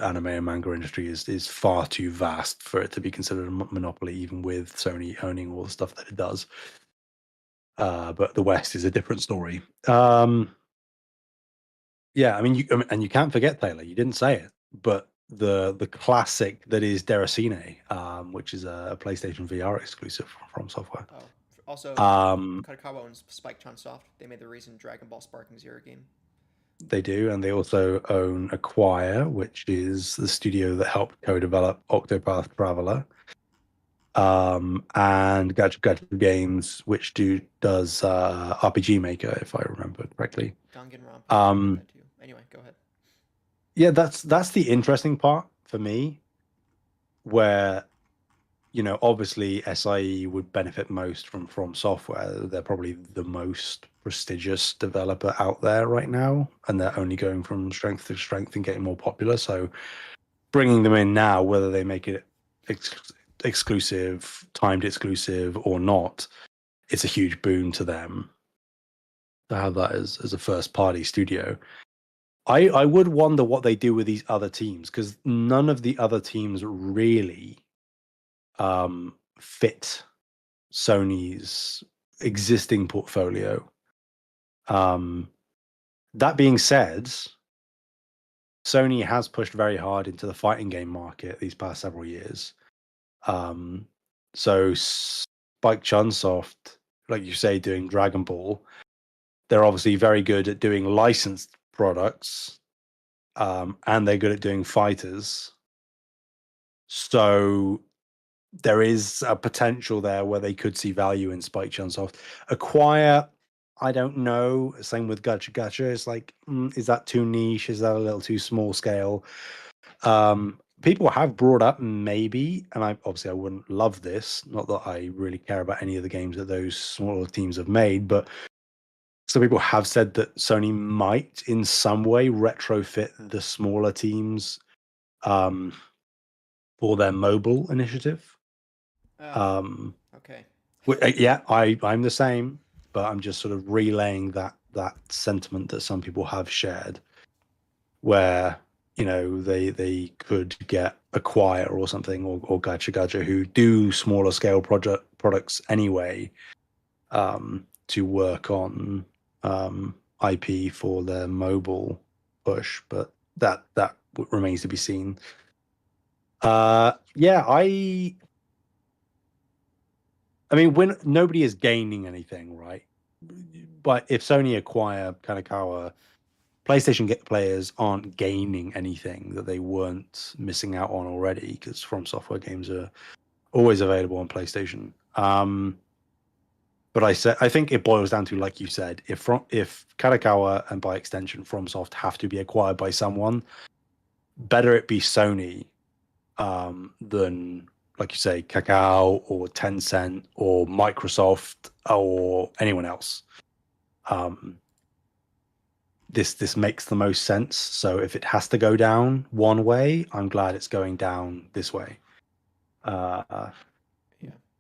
anime and manga industry is far too vast for it to be considered a monopoly, even with Sony owning all the stuff that it does. But the West is a different story. Yeah, I mean, you can't forget Taylor. You didn't say it, but the classic that is Deracine, which is a PlayStation VR exclusive from Software. Oh, also, Um, Kadokawa owns Spike Chunsoft. They made the recent Dragon Ball Sparking Zero game. they do, and they also own Acquire, which is the studio that helped co-develop Octopath Traveler, and Gacha Gacha Games, which does RPG Maker, if I remember correctly. Danganronpa. Um, That too. Anyway, go ahead. yeah, that's the interesting part for me, where obviously SIE would benefit most from software. They're probably the most prestigious developer out there right now, and they're only going from strength to strength and getting more popular. So bringing them in now, whether they make it exclusive, timed exclusive or not, it's a huge boon to them to have that as a first party studio. I would wonder what they do with these other teams, because none of the other teams really fit Sony's existing portfolio. That being said, Sony has pushed very hard into the fighting game market these past several years. So Spike Chunsoft, like you say, doing Dragon Ball, they're obviously very good at doing licensed products, and they're good at doing fighters. So there is a potential there where they could see value in Spike Chunsoft. Acquire, I don't know. Same with Gacha Gacha. It's like, is that too niche? Is that a little too small scale? People have brought up maybe, and I wouldn't love this. Not that I really care about any of the games that those smaller teams have made, but some people have said that Sony might, in some way, retrofit the smaller teams for their mobile initiative. Oh, Um, okay. Yeah, I'm the same, but I'm just sort of relaying that sentiment that some people have shared, where they could get Acquire or something, or Gacha Gacha, who do smaller scale products anyway, to work on IP for their mobile push, but that remains to be seen. Yeah, I mean, when nobody is gaining anything, right? But if Sony acquire Kanekawa, PlayStation players aren't gaining anything that they weren't missing out on already, because From Software games are always available on PlayStation. But I think it boils down to, like you said, if Kadokawa and by extension FromSoft have to be acquired by someone, better it be Sony than, like you say, Kakao or Tencent or Microsoft or anyone else. This makes the most sense. So if it has to go down one way, I'm glad it's going down this way. Yeah.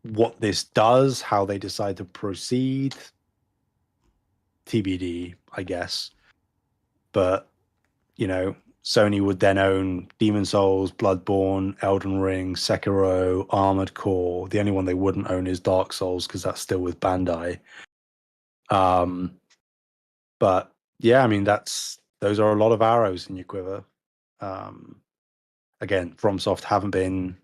What this does, how they decide to proceed, TBD, I guess. But Sony would then own Demon Souls, Bloodborne, Elden Ring, Sekiro, Armored Core. The only one they wouldn't own is Dark Souls because that's still with Bandai. Um, but yeah, I mean those are a lot of arrows in your quiver. Um, Again, FromSoft haven't been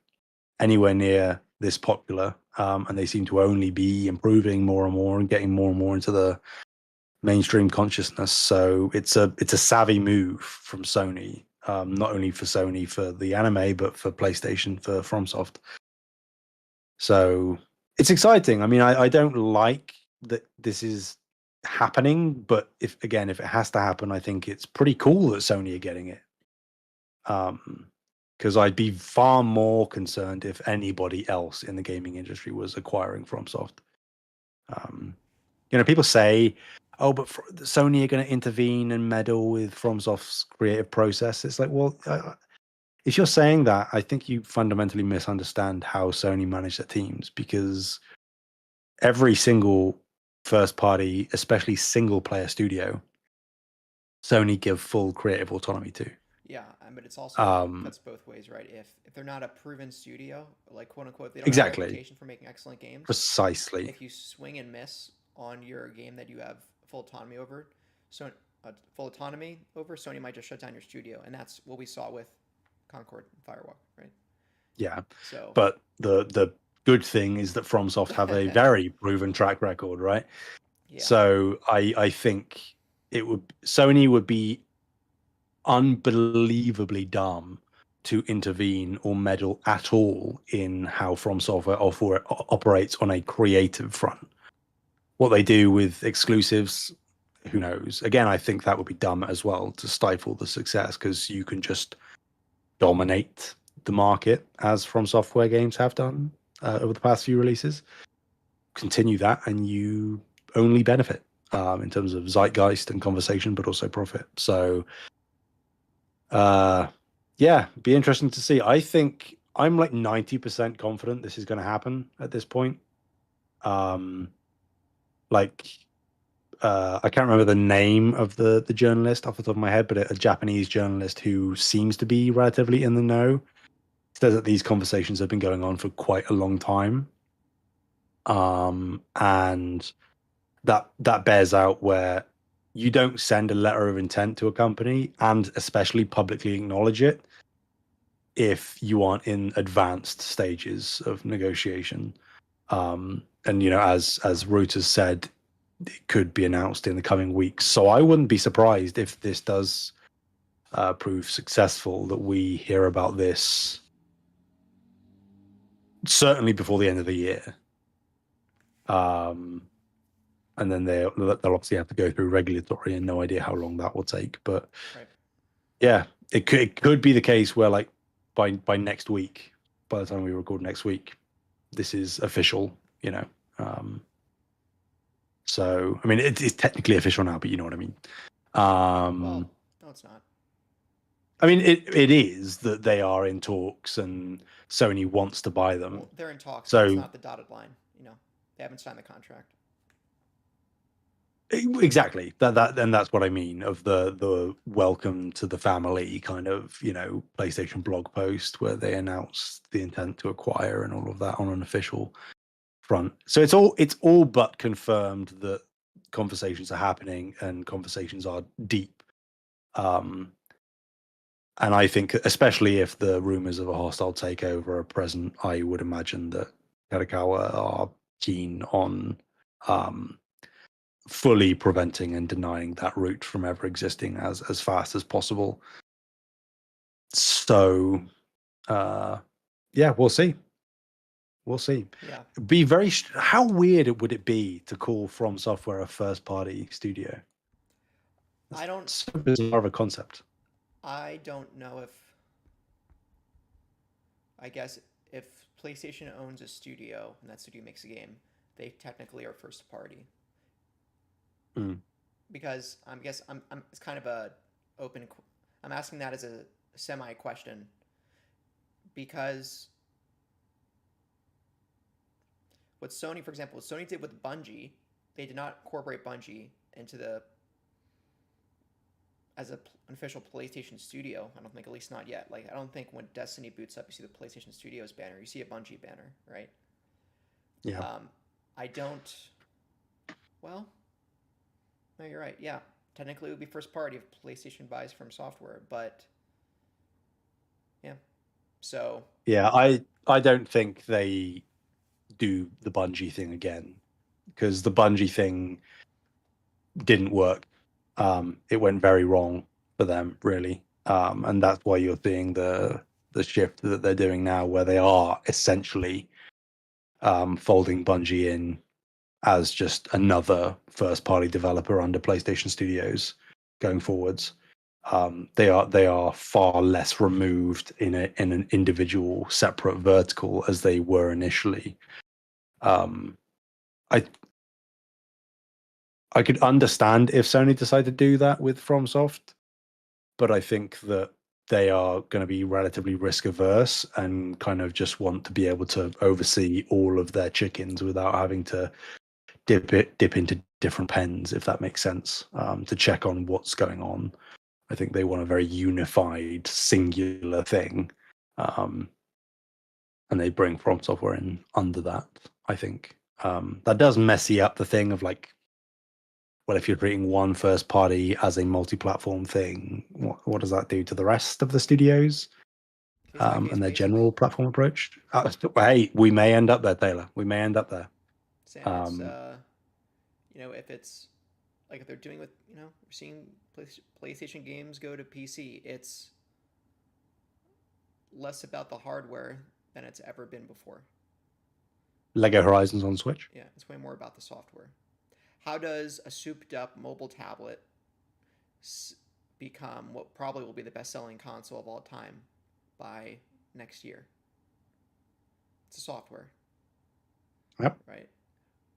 anywhere near this popular, and they seem to only be improving more and more and getting more and more into the mainstream consciousness. So it's a savvy move from Sony, not only for Sony for the anime, but for PlayStation for FromSoft. So it's exciting. I mean, I don't like that this is happening, but if it has to happen, I think it's pretty cool that Sony are getting it. Because I'd be far more concerned if anybody else in the gaming industry was acquiring FromSoft. People say, "Oh, but Sony are going to intervene and meddle with FromSoft's creative process." It's like, well, if you're saying that, I think you fundamentally misunderstand how Sony manage their teams, because every single first party, especially single player studio, Sony give full creative autonomy to. Yeah, but it's also Um, cuts both ways, right? If they're not a proven studio, like quote unquote, they don't have a exactly, reputation for making excellent games. precisely. If you swing and miss on your game that you have full autonomy over, so full autonomy over, Sony might just shut down your studio, and that's what we saw with Concord and Firewalk, right? Yeah, So, but the good thing is that FromSoft have a very proven track record, right? yeah, So I think Sony would be unbelievably dumb to intervene or meddle at all in how FromSoftware operates on a creative front. What they do with exclusives, who knows? Again, I think that would be dumb as well to stifle the success, because you can just dominate the market as FromSoftware games have done over the past few releases. Continue that, and you only benefit in terms of zeitgeist and conversation, but also profit. So, yeah, be interesting to see. I think I'm like 90% confident this is going to happen at this point. Um, like, I can't remember the name of the journalist off the top of my head, but a Japanese journalist who seems to be relatively in the know says that these conversations have been going on for quite a long time. And that bears out where you don't send a letter of intent to a company and especially publicly acknowledge it if you aren't in advanced stages of negotiation. And as Reuters said, it could be announced in the coming weeks. So I wouldn't be surprised if this does prove successful, that we hear about this certainly before the end of the year. Um, and then they'll obviously have to go through regulatory, and no idea how long that will take. But right. yeah, it could be the case where, like, by next week, by the time we record next week, this is official. Um, so I mean, it's technically official now, but you know what I mean. Well, Um, no, it's not. I mean, it is that they are in talks and Sony wants to buy them. Well, they're in talks, but it's So not the dotted line. They haven't signed the contract. exactly, that and that's what I mean of the welcome to the family kind of PlayStation blog post where they announced the intent to acquire and all of that on an official front. So it's all but confirmed that conversations are happening and conversations are deep. Um, and I think, especially if the rumors of a hostile takeover are present, I would imagine that Karakawa are keen on um, fully preventing and denying that route from ever existing as fast as possible. So, uh, yeah, we'll see. We'll see. Yeah, Be very. How weird would it be to call From Software a first-party studio? I That's don't. so bizarre of a concept. I don't know if. I guess if PlayStation owns a studio and that studio makes a game, they technically are first party. Mm. Because I guess I'm it's kind of a open. I'm asking that as a semi question because what Sony, for example, what Sony did with Bungie, they did not incorporate Bungie into the as an official PlayStation studio. I don't think, at least not yet. Like I don't think when Destiny boots up, you see the PlayStation Studios banner. You see a Bungie banner, right? Yeah. I don't. Well, no, you're right. Yeah, technically it would be first party if PlayStation buys from software, but yeah. So Yeah, I don't think they do the Bungie thing again, because the Bungie thing didn't work. It went very wrong for them, really. And that's why you're seeing the shift that they're doing now, where they are essentially folding Bungie in as just another first party developer under PlayStation Studios going forwards. They are far less removed in an individual separate vertical as they were initially. Um, I I could understand if Sony decided to do that with FromSoft, but I think that they are going to be relatively risk averse and kind of just want to be able to oversee all of their chickens without having to dip into different pens, if that makes sense, to check on what's going on. I think they want a very unified, singular thing, um, and they bring From Software in under that. I think that does messy up the thing of like, well, if you're treating one first party as a multi-platform thing, what does that do to the rest of the studios case by case and their basis. general platform approach? Hey, we may end up there, Taylor. We may end up there. Sam, it's Um, if it's like if they're doing with we're seeing PlayStation games go to PC, it's less about the hardware than it's ever been before. Lego Horizons on Switch. Yeah, it's way more about the software. How does a souped up mobile tablet become what probably will be the best selling console of all time by next year? It's a software, Yep. right?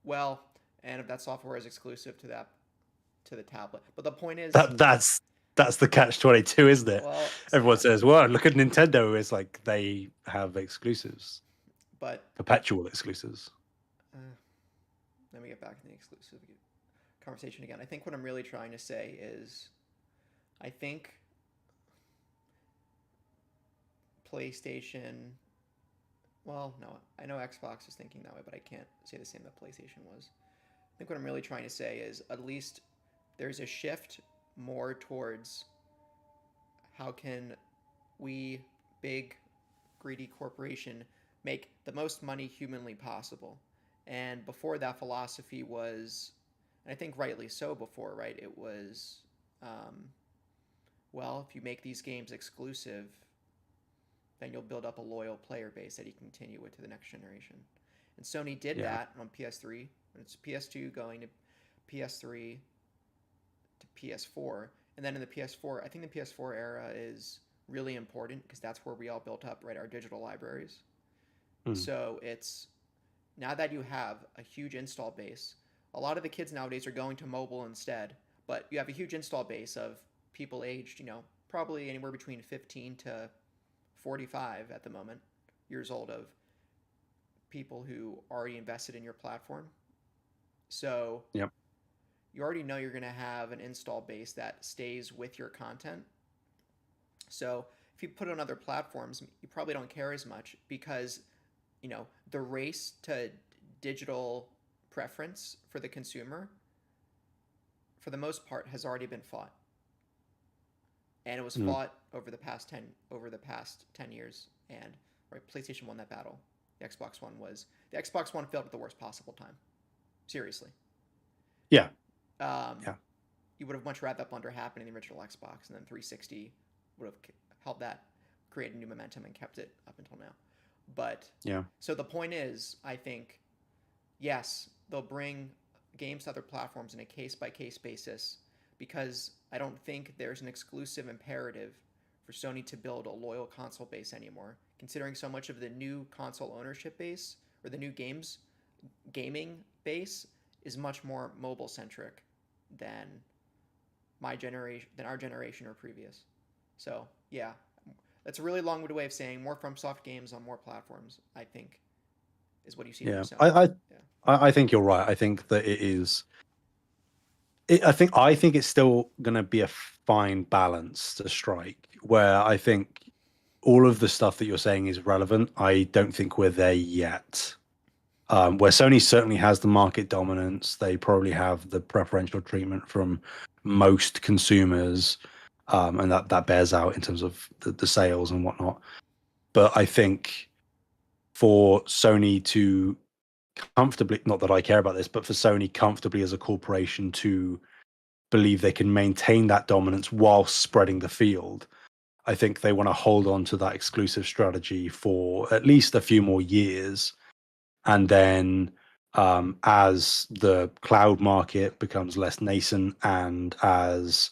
Well, and if that software is exclusive to the tablet. But the point is, That's the catch-22, isn't it? well, Everyone Sam, says, "Well, look at Nintendo. It's like they have exclusives, but perpetual exclusives." uh, let me get back to the exclusive conversation again. I think what I'm really trying to say is, I think PlayStation. Well, no, I know Xbox is thinking that way, but I can't say the same that PlayStation was. I think what I'm really trying to say is at least there's a shift more towards how can we, big, greedy corporation, make the most money humanly possible. And before that philosophy was, and I think rightly so before, right? It was, um, well, if you make these games exclusive, then you'll build up a loyal player base that you can continue with to the next generation. And Sony did Yeah, that on PS3. It's PS2 going to PS3 to PS4. And then in the PS4, I think the PS4 era is really important because that's where we all built up, right, our digital libraries. mm, So it's now that you have a huge install base, a lot of the kids nowadays are going to mobile instead, but you have a huge install base of people aged, probably anywhere between 15 to 45 at the moment, years old, of people who already invested in your platform. So yep, you already know you're going to have an install base that stays with your content. So if you put it on other platforms, you probably don't care as much because, the race to digital preference for the consumer, for the most part, has already been fought. And it was mm, fought over the past 10 years, and right, PlayStation won that battle. The Xbox One failed at the worst possible time. Seriously. yeah, Um, yeah, you would have much rather that blunder happen in the original Xbox, and then 360 would have helped that create new momentum and kept it up until now. But yeah, so the point is, I think, yes, they'll bring games to other platforms in a case by case basis because I don't think there's an exclusive imperative for Sony to build a loyal console base anymore, considering so much of the new console ownership base or the new gaming base is much more mobile centric than our generation or previous. So yeah, that's a really long-winded way of saying more FromSoft games on more platforms. I think is what you see from yeah. Sony. Yeah. I think you're right. I think that it is. I think it's still going to be a fine balance to strike, where I think all of the stuff that you're saying is relevant. I don't think we're there yet. Where Sony certainly has the market dominance, they probably have the preferential treatment from most consumers, and that bears out in terms of the sales and whatnot. But I think for Sony to comfortably, not that I care about this, but for Sony comfortably as a corporation to believe they can maintain that dominance while spreading the field, I think they want to hold on to that exclusive strategy for at least a few more years. And then as the cloud market becomes less nascent and as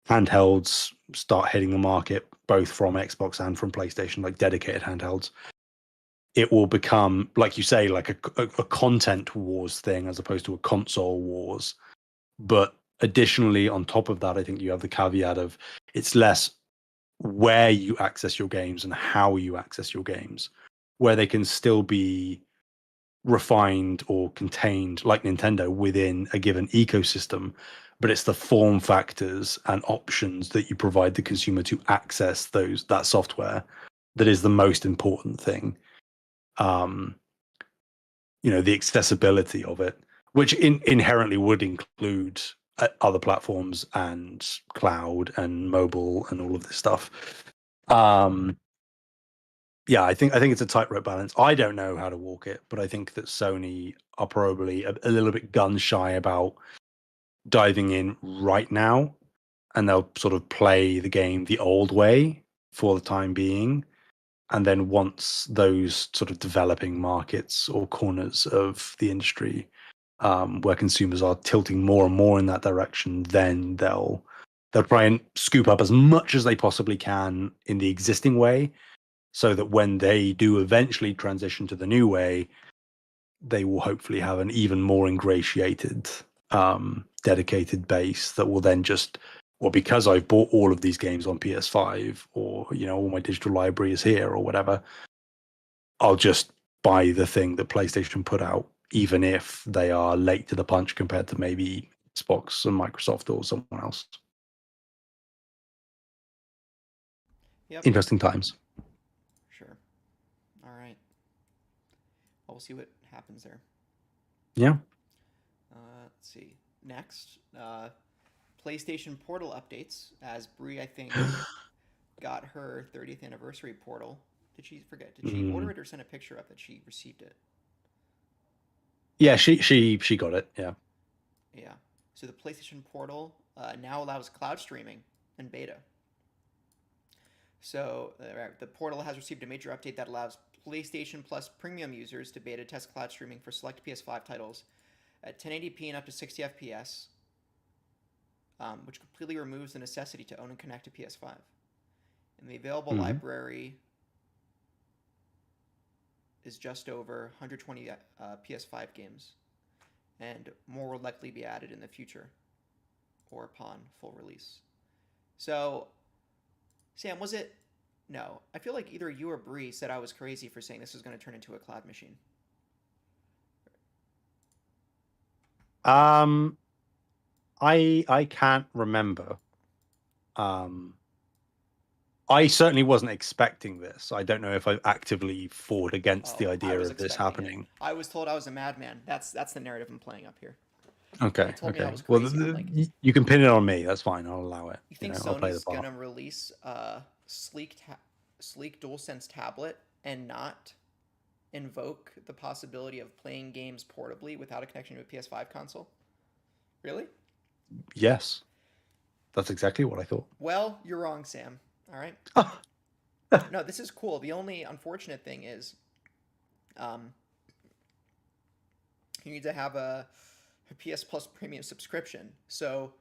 handhelds start hitting the market, both from Xbox and from PlayStation, like dedicated handhelds, it will become, like you say, like a content wars thing as opposed to a console wars. But additionally, on top of that, I think you have the caveat of it's less where you access your games and how you access your games, where they can still be refined or contained like Nintendo within a given ecosystem, but it's the form factors and options that you provide the consumer to access that software that is the most important thing. Um, the accessibility of it, which inherently would include other platforms and cloud and mobile and all of this stuff. Um, yeah, I think it's a tightrope balance. I don't know how to walk it, but I think that Sony are probably a little bit gun shy about diving in right now, and they'll sort of play the game the old way for the time being. And then once those sort of developing markets or corners of the industry where consumers are tilting more and more in that direction, then they'll try and scoop up as much as they possibly can in the existing way, so that when they do eventually transition to the new way, they will hopefully have an even more ingratiated, dedicated base that will then just, well, because I've bought all of these games on PS5, or all my digital library is here or whatever, I'll just buy the thing that PlayStation put out, even if they are late to the punch compared to maybe Xbox and Microsoft or someone else. Yep. Interesting times. Sure. All right. Well, we'll see what happens there. Yeah. Let's see. Next, PlayStation Portal updates. As Brie, I think, got her 30th anniversary portal. Did she forget? Did she order Mm. it or send a picture up that she received it? Yeah, she got it. Yeah. Yeah. So the PlayStation Portal now allows cloud streaming in beta. So the portal has received a major update that allows PlayStation Plus premium users to beta test cloud streaming for select PS5 titles at 1080p and up to 60 FPS, which completely removes the necessity to own and connect to PS5. And the available Hmm. library is just over 120 PS5 games, and more will likely be added in the future or upon full release. So, Sam, was it? No, I feel like either you or Bree said I was crazy for saying this was going to turn into a cloud machine. Um, I can't remember. Um, I certainly wasn't expecting this. I don't know if I actively fought against the Oh, I idea was of this expecting it. happening. I was told I was a madman. That's the narrative I'm playing up here. They Okay, told me I okay. was Well, crazy, and I'm like, you can pin it on me. That's fine. I'll allow it. you think I'll play the Sony's part. gonna release sleek DualSense tablet and not invoke the possibility of playing games portably without a connection to a PS5 console? Really? Yes, that's exactly what I thought. Well, you're wrong, Sam. All right. Ah, No, this is cool. The only unfortunate thing is, um, you need to have a PS Plus premium subscription. So,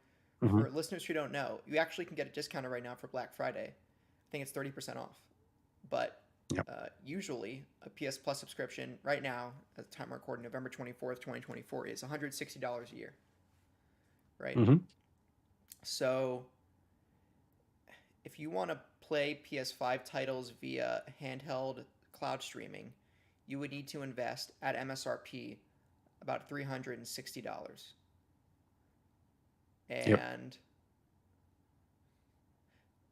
mhm. for listeners who don't know, you actually can get a discount right now for Black Friday. I think it's 30% off. But Yep. usually, a PS Plus subscription right now, at the time we're recording, November 24th, 2024, is $160 a year. Right? Mhm. So, if you want to play PS5 titles via handheld cloud streaming, you would need to invest at MSRP about $360. Yep. And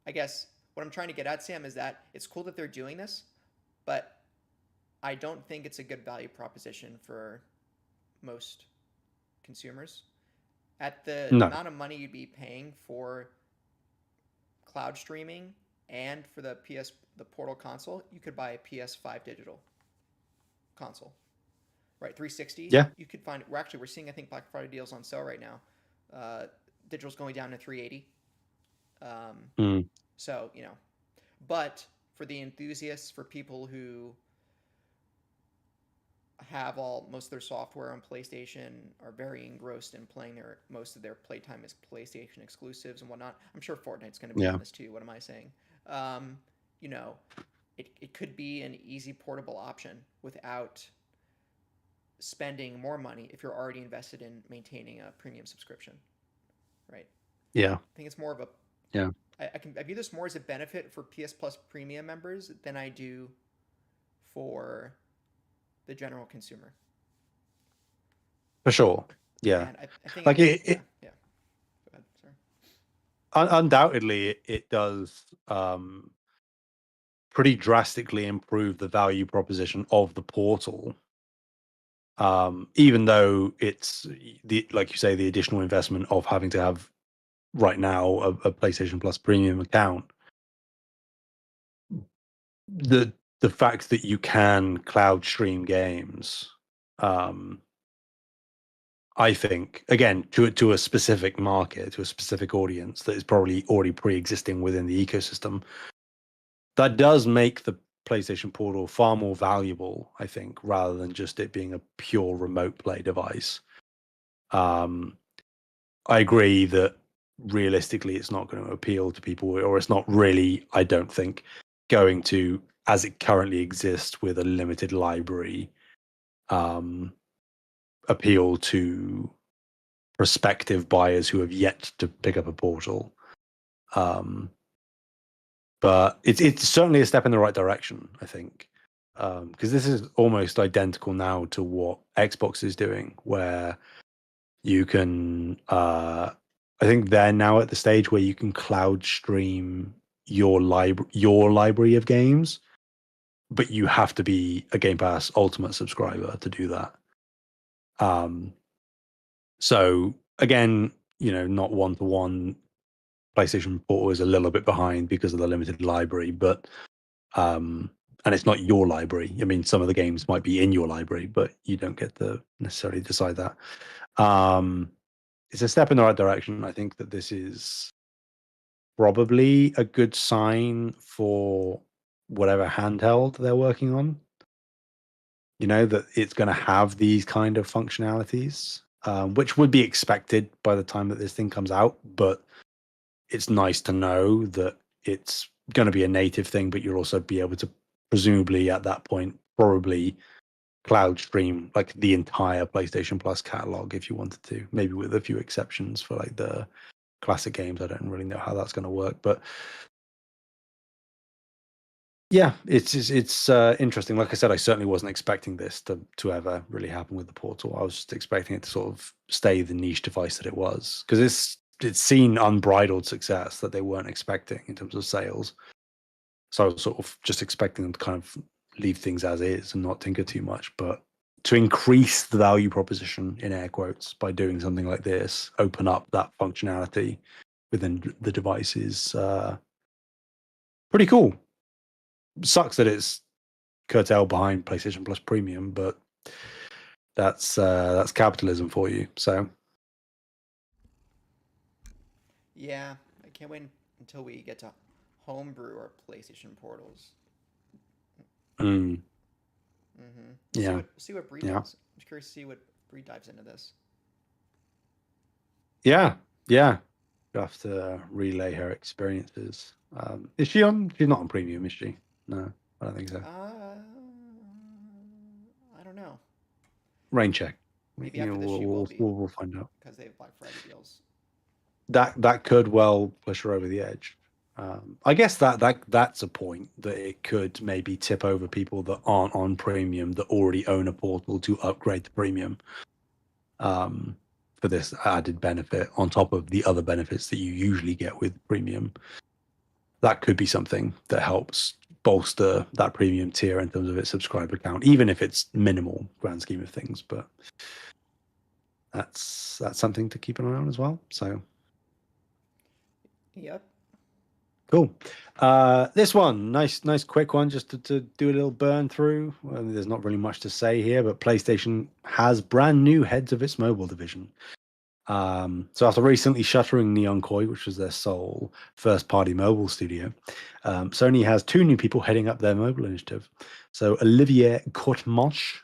I guess what I'm trying to get at, Sam, is that it's cool that they're doing this, but I don't think it's a good value proposition for most consumers. At the No. amount of money you'd be paying for cloud streaming and for the Portal console, you could buy a PS5 digital console. Right, 360, Yeah. you could find we're seeing, I think, Black Friday deals on sale right now. Digital's going down to 380. Um, Mm. so, but for the enthusiasts, for people who have most of their software on PlayStation, are very engrossed in playing most of their playtime is PlayStation exclusives and whatnot. I'm sure Fortnite's going to be Yeah. on this too. What am I saying? Um, you know, it could be an easy portable option without spending more money if you're already invested in maintaining a premium subscription, right? Yeah. I think it's more of a Yeah. I view this more as a benefit for PS Plus premium members than I do for the general consumer. For sure. Yeah. And I think Like yeah, yeah. Go ahead. Sorry. undoubtedly it does pretty drastically improve the value proposition of the portal. Even though it's the, like you say, the additional investment of having to have right now a PlayStation Plus premium account, the fact that you can cloud stream games, um, I think, again, to a specific market, to a specific audience that is probably already pre-existing within the ecosystem, that does make the PlayStation Portal far more valuable, I think, rather than just it being a pure remote play device. Um, I agree that realistically it's not going to appeal to people, or it's not really, I don't think, going to, as it currently exists with a limited library, um, appeal to prospective buyers who have yet to pick up a portal. Um, but it's certainly a step in the right direction, I think, because this is almost identical now to what Xbox is doing, where you can. I think they're now at the stage where you can cloud stream your library of games, but you have to be a Game Pass Ultimate subscriber to do that. Um, so again, not one to one. PlayStation Portal is a little bit behind because of the limited library, but um, and it's not your library. I mean, some of the games might be in your library, but you don't get to necessarily decide that. Um, it's a step in the right direction. I think that this is probably a good sign for whatever handheld they're working on. That it's going to have these kind of functionalities, which would be expected by the time that this thing comes out. But it's nice to know that it's going to be a native thing, but you'll also be able to presumably at that point probably cloud stream like the entire PlayStation Plus catalog if you wanted to, maybe with a few exceptions for like the classic games. I don't really know how that's going to work, but yeah, it's interesting. Like I said, I certainly wasn't expecting this to ever really happen with the Portal. I was just expecting it to sort of stay the niche device that it was, because it's seen unbridled success that they weren't expecting in terms of sales. So I was sort of just expecting them to kind of leave things as is and not tinker too much. But to increase the value proposition in air quotes by doing something like this, open up that functionality within the device is pretty cool. Sucks that it's curtailed behind PlayStation Plus Premium, but that's capitalism for you. So Yeah, I can't wait until we get to homebrew our PlayStation portals. mm, We'll see yeah, what Bree yeah, does. I'm curious to see what Bree dives into this. yeah, yeah. You have to relay her experiences. Is she on? She's not on Premium, is she? No, I don't think so. I don't know. Rain check. Maybe after this she will be We'll find out. because they have Black Friday deals. That could well push her over the edge. I guess that's a point that it could maybe tip over people that aren't on Premium that already own a portal to upgrade to Premium. Um, for this added benefit on top of the other benefits that you usually get with premium. That could be something that helps bolster that premium tier in terms of its subscriber count, even if it's minimal grand scheme of things. But that's something to keep an eye on as well. So Yep. cool. This one, nice quick one, just to do a little burn through. Well, there's not really much to say here, but PlayStation has brand new heads of its mobile division. So after recently shuttering Neon Koi, which was their sole first-party mobile studio, Sony has two new people heading up their mobile initiative. So Olivier Courtemanche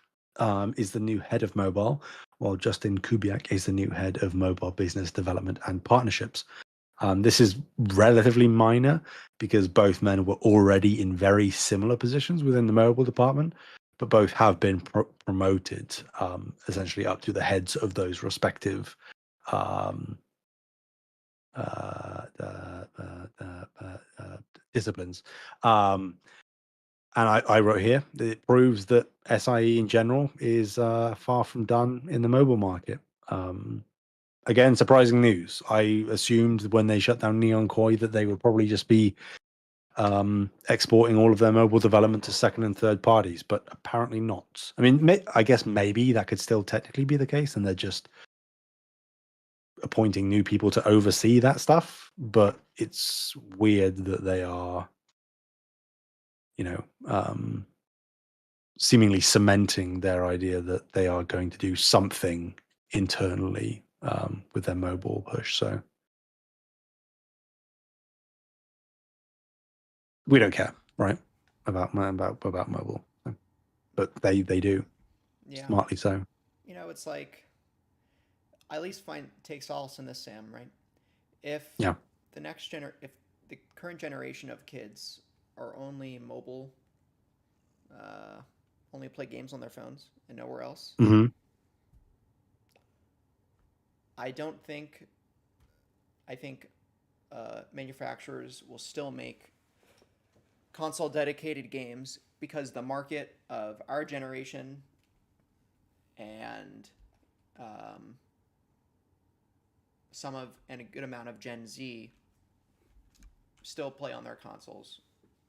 is the new head of mobile, while Justin Kubiak is the new head of mobile business development and partnerships. This is relatively minor because both men were already in very similar positions within the mobile department, but both have been promoted essentially up to the heads of those respective um, uh, uh, disciplines. And I wrote here that it proves that SIE in general is far from done in the mobile market. Again, surprising news. I assumed when they shut down Neon Koi that they would probably just be exporting all of their mobile development to second and third parties, but apparently not. I mean, I guess maybe that could still technically be the case, and they're just appointing new people to oversee that stuff. But it's weird that they are, seemingly cementing their idea that they are going to do something internally with their mobile push. So we don't care, right? About mobile, but they do, Yeah. smartly so. It's like I at least find take solace in this, Sam. Right? If Yeah. if the current generation of kids are only mobile, uh, only play games on their phones and nowhere else, Hmm. I don't think. I think manufacturers will still make console dedicated games because the market of our generation and um, and a good amount of Gen Z still play on their consoles,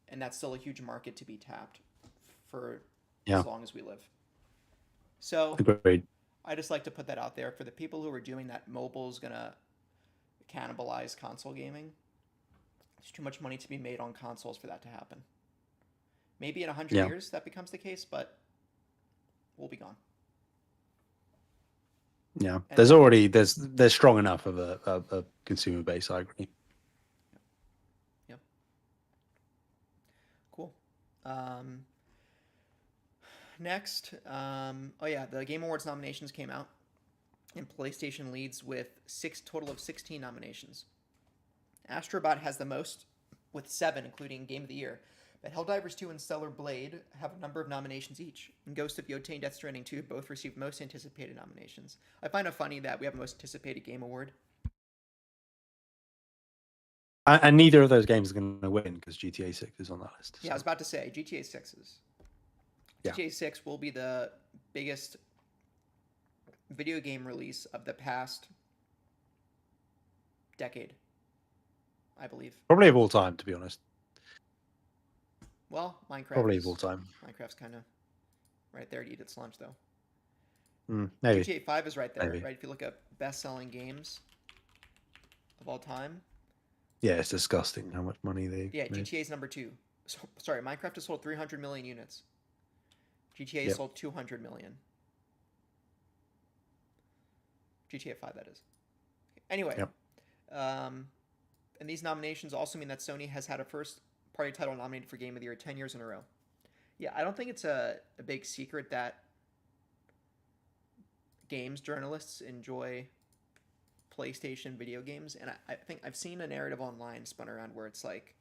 and that's still a huge market to be tapped for Yeah. as long as we live. So Agreed. I just like to put that out there for the people who are doing that. Mobile is gonna cannibalize console gaming. There's too much money to be made on consoles for that to happen. Maybe in 100 Yeah. years that becomes the case, but we'll be gone. Yeah. And There's then, already there's strong enough of a consumer base. I agree. yeah, cool. Um, Next, oh yeah, the Game Awards nominations came out, and PlayStation leads with total of 16 nominations. Astrobot has the most, with 7, including Game of the Year. But Helldivers 2 and Stellar Blade have a number of nominations each. And Ghost of Yotei and Death Stranding 2 both received most anticipated nominations. I find it funny that we have a most anticipated game award. And neither of those games are going to win because GTA 6 is on that list. Yeah, I was about to say GTA 6's. Yeah. GTA 6 will be the biggest video game release of the past decade, I believe. Probably of all time, to be honest. Well, Probably of all time. Minecraft's kind of right there to eat its lunch, though. Maybe. GTA 5 is right there, Maybe. right? If you look at best-selling games of all time. Yeah, it's disgusting how much money they Yeah, made. GTA is number 2. So, sorry, Minecraft has sold 300 million units. GTA Yep. sold 200 million. GTA 5, that is. Anyway, Yep. And these nominations also mean that Sony has had a first-party title nominated for Game of the Year 10 years in a row. Yeah, I don't think it's a big secret that games journalists enjoy PlayStation video games, and I think I've seen a narrative online spun around where it's like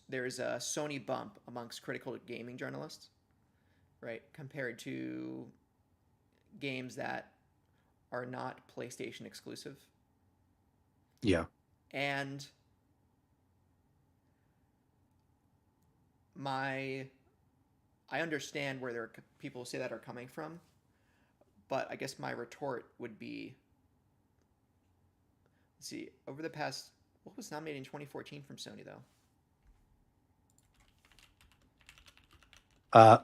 there's a Sony bump amongst critical gaming journalists, right, compared to games that are not PlayStation exclusive. Yeah. And I understand where people say that are coming from, But I guess my retort would be, let's see, over the past, what was nominated in 2014 from Sony though? Uh,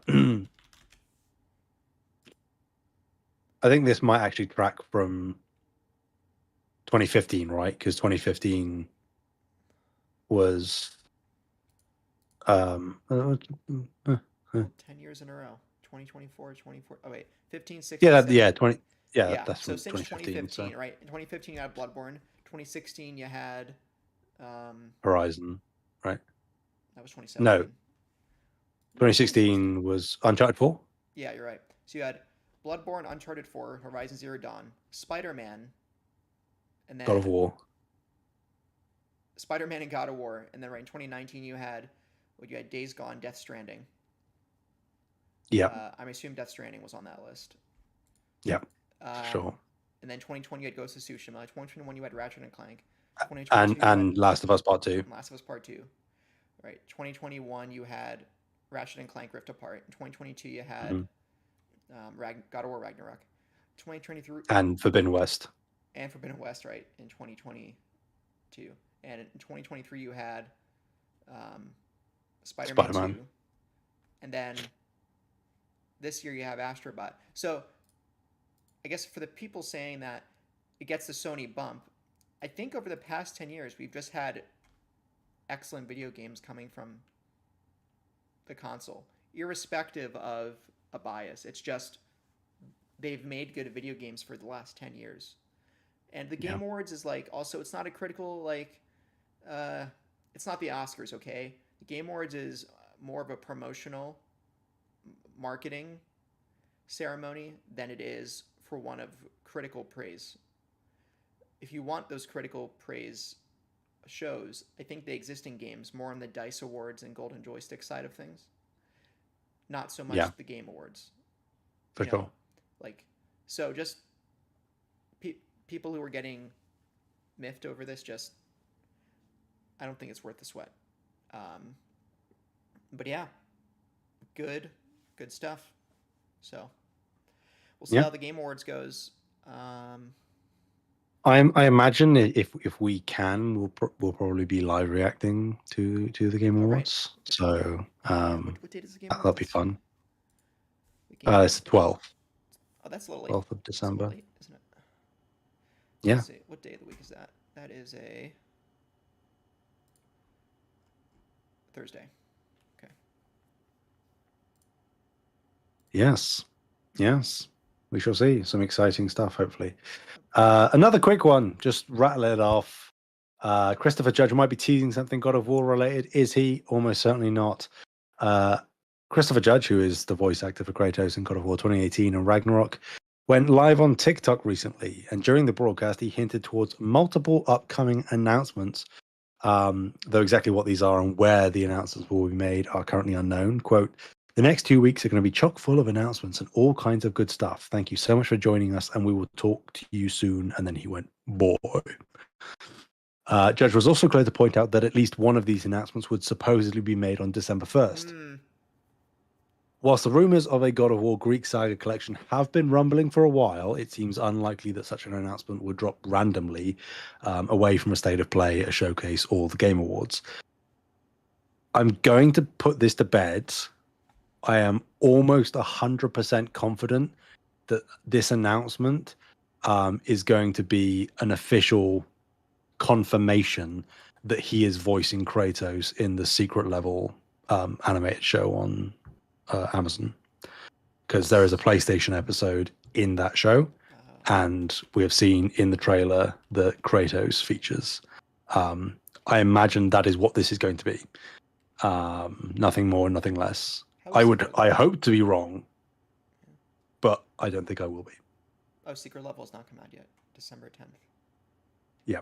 I think this might actually track from 2015, right? Because 2015 was 10 years in a row. 2024, 24. Oh, wait. 15, yeah, 16, 17. 20, yeah, Yeah. that's So from since 2015. 2015, So right? In 2015, you had Bloodborne. 2016, you had. Um, Horizon, right? that was No, 2017. What was 2016? 2016 was Uncharted 4, Yeah, you're right. So you had Bloodborne, Uncharted 4, Horizon Zero Dawn, Spider Man, and God of then War. Spider Man and God of War. And then right in 2019, you had. What you had Days Gone, Death Stranding. Yeah, I'm assuming Death Stranding was on that list. yeah, Um, sure. and then 2020 you had Ghost of Tsushima. 2021 you had Ratchet and Clank. And 2022 you had and Last of Us Part 2. Last of Us Part 2. Right. 2021 you had Ratchet and Clank Rift Apart. In 2022 you had Hmm. God of War Ragnarok. 2023 And Forbidden West. and Forbidden West, right, in 2022. And in 2023 you had Spider-Man Spider-Man. 2. And then this year you have Astrobot. So I guess for the people saying that it gets the Sony bump, I think over the past 10 years, we've just had excellent video games coming from the console, irrespective of a bias. It's just they've made good video games for the last 10 years. And the Yeah, Game Awards is like, also, it's not a critical, like, it's not the Oscars, okay? The Game Awards is more of a promotional marketing ceremony than it is for one of critical praise. If you want those critical praise shows, I think the existing games more on the Dice Awards and Golden Joystick side of things, not so yeah, much the Game Awards. for You know, sure. like so just pe- people who are getting miffed over this, just I don't think it's worth the sweat. Um, but yeah, good, good stuff. So we'll see Yeah. how the Game Awards goes. I imagine if we can, we'll probably be live reacting to the Game Oh right, Awards. So yeah. What date is the Game that'll be Awards? fun. The Game It's Awards. the 12th, Oh, that's a little late. 12th of It's a little December. late, isn't it? Yeah. Let's see. What day of the week is that? That is a Thursday. Okay. Yes. Yes. We shall see some exciting stuff, hopefully. Another quick one, just rattle it off. Christopher Judge might be teasing something God of War related. Is he? Almost certainly not. Christopher Judge, who is the voice actor for Kratos in God of War 2018 and Ragnarok, went live on TikTok recently, and during the broadcast, he hinted towards multiple upcoming announcements. Though exactly what these are and where the announcements will be made are currently unknown. Quote, the next 2 weeks are going to be chock full of announcements and all kinds of good stuff. Thank you so much for joining us, and we will talk to you soon. And then he went, boy. Judge was also clear to point out that at least one of these announcements would supposedly be made on December 1st. Whilst the rumors of a God of War Greek Saga collection have been rumbling for a while, it seems unlikely that such an announcement would drop randomly away from a state of play, a showcase, or the Game Awards. I'm going to put this to bed. I am almost 100% confident that this announcement is going to be an official confirmation that he is voicing Kratos in the secret level animated show on Amazon, because there is a PlayStation episode in that show, and we have seen in the trailer that Kratos features. I imagine that is what this is going to be. Nothing more, nothing less. I hope to be wrong, but I don't think I will be. Oh, Secret Level has not come out yet. December 10th. Yeah.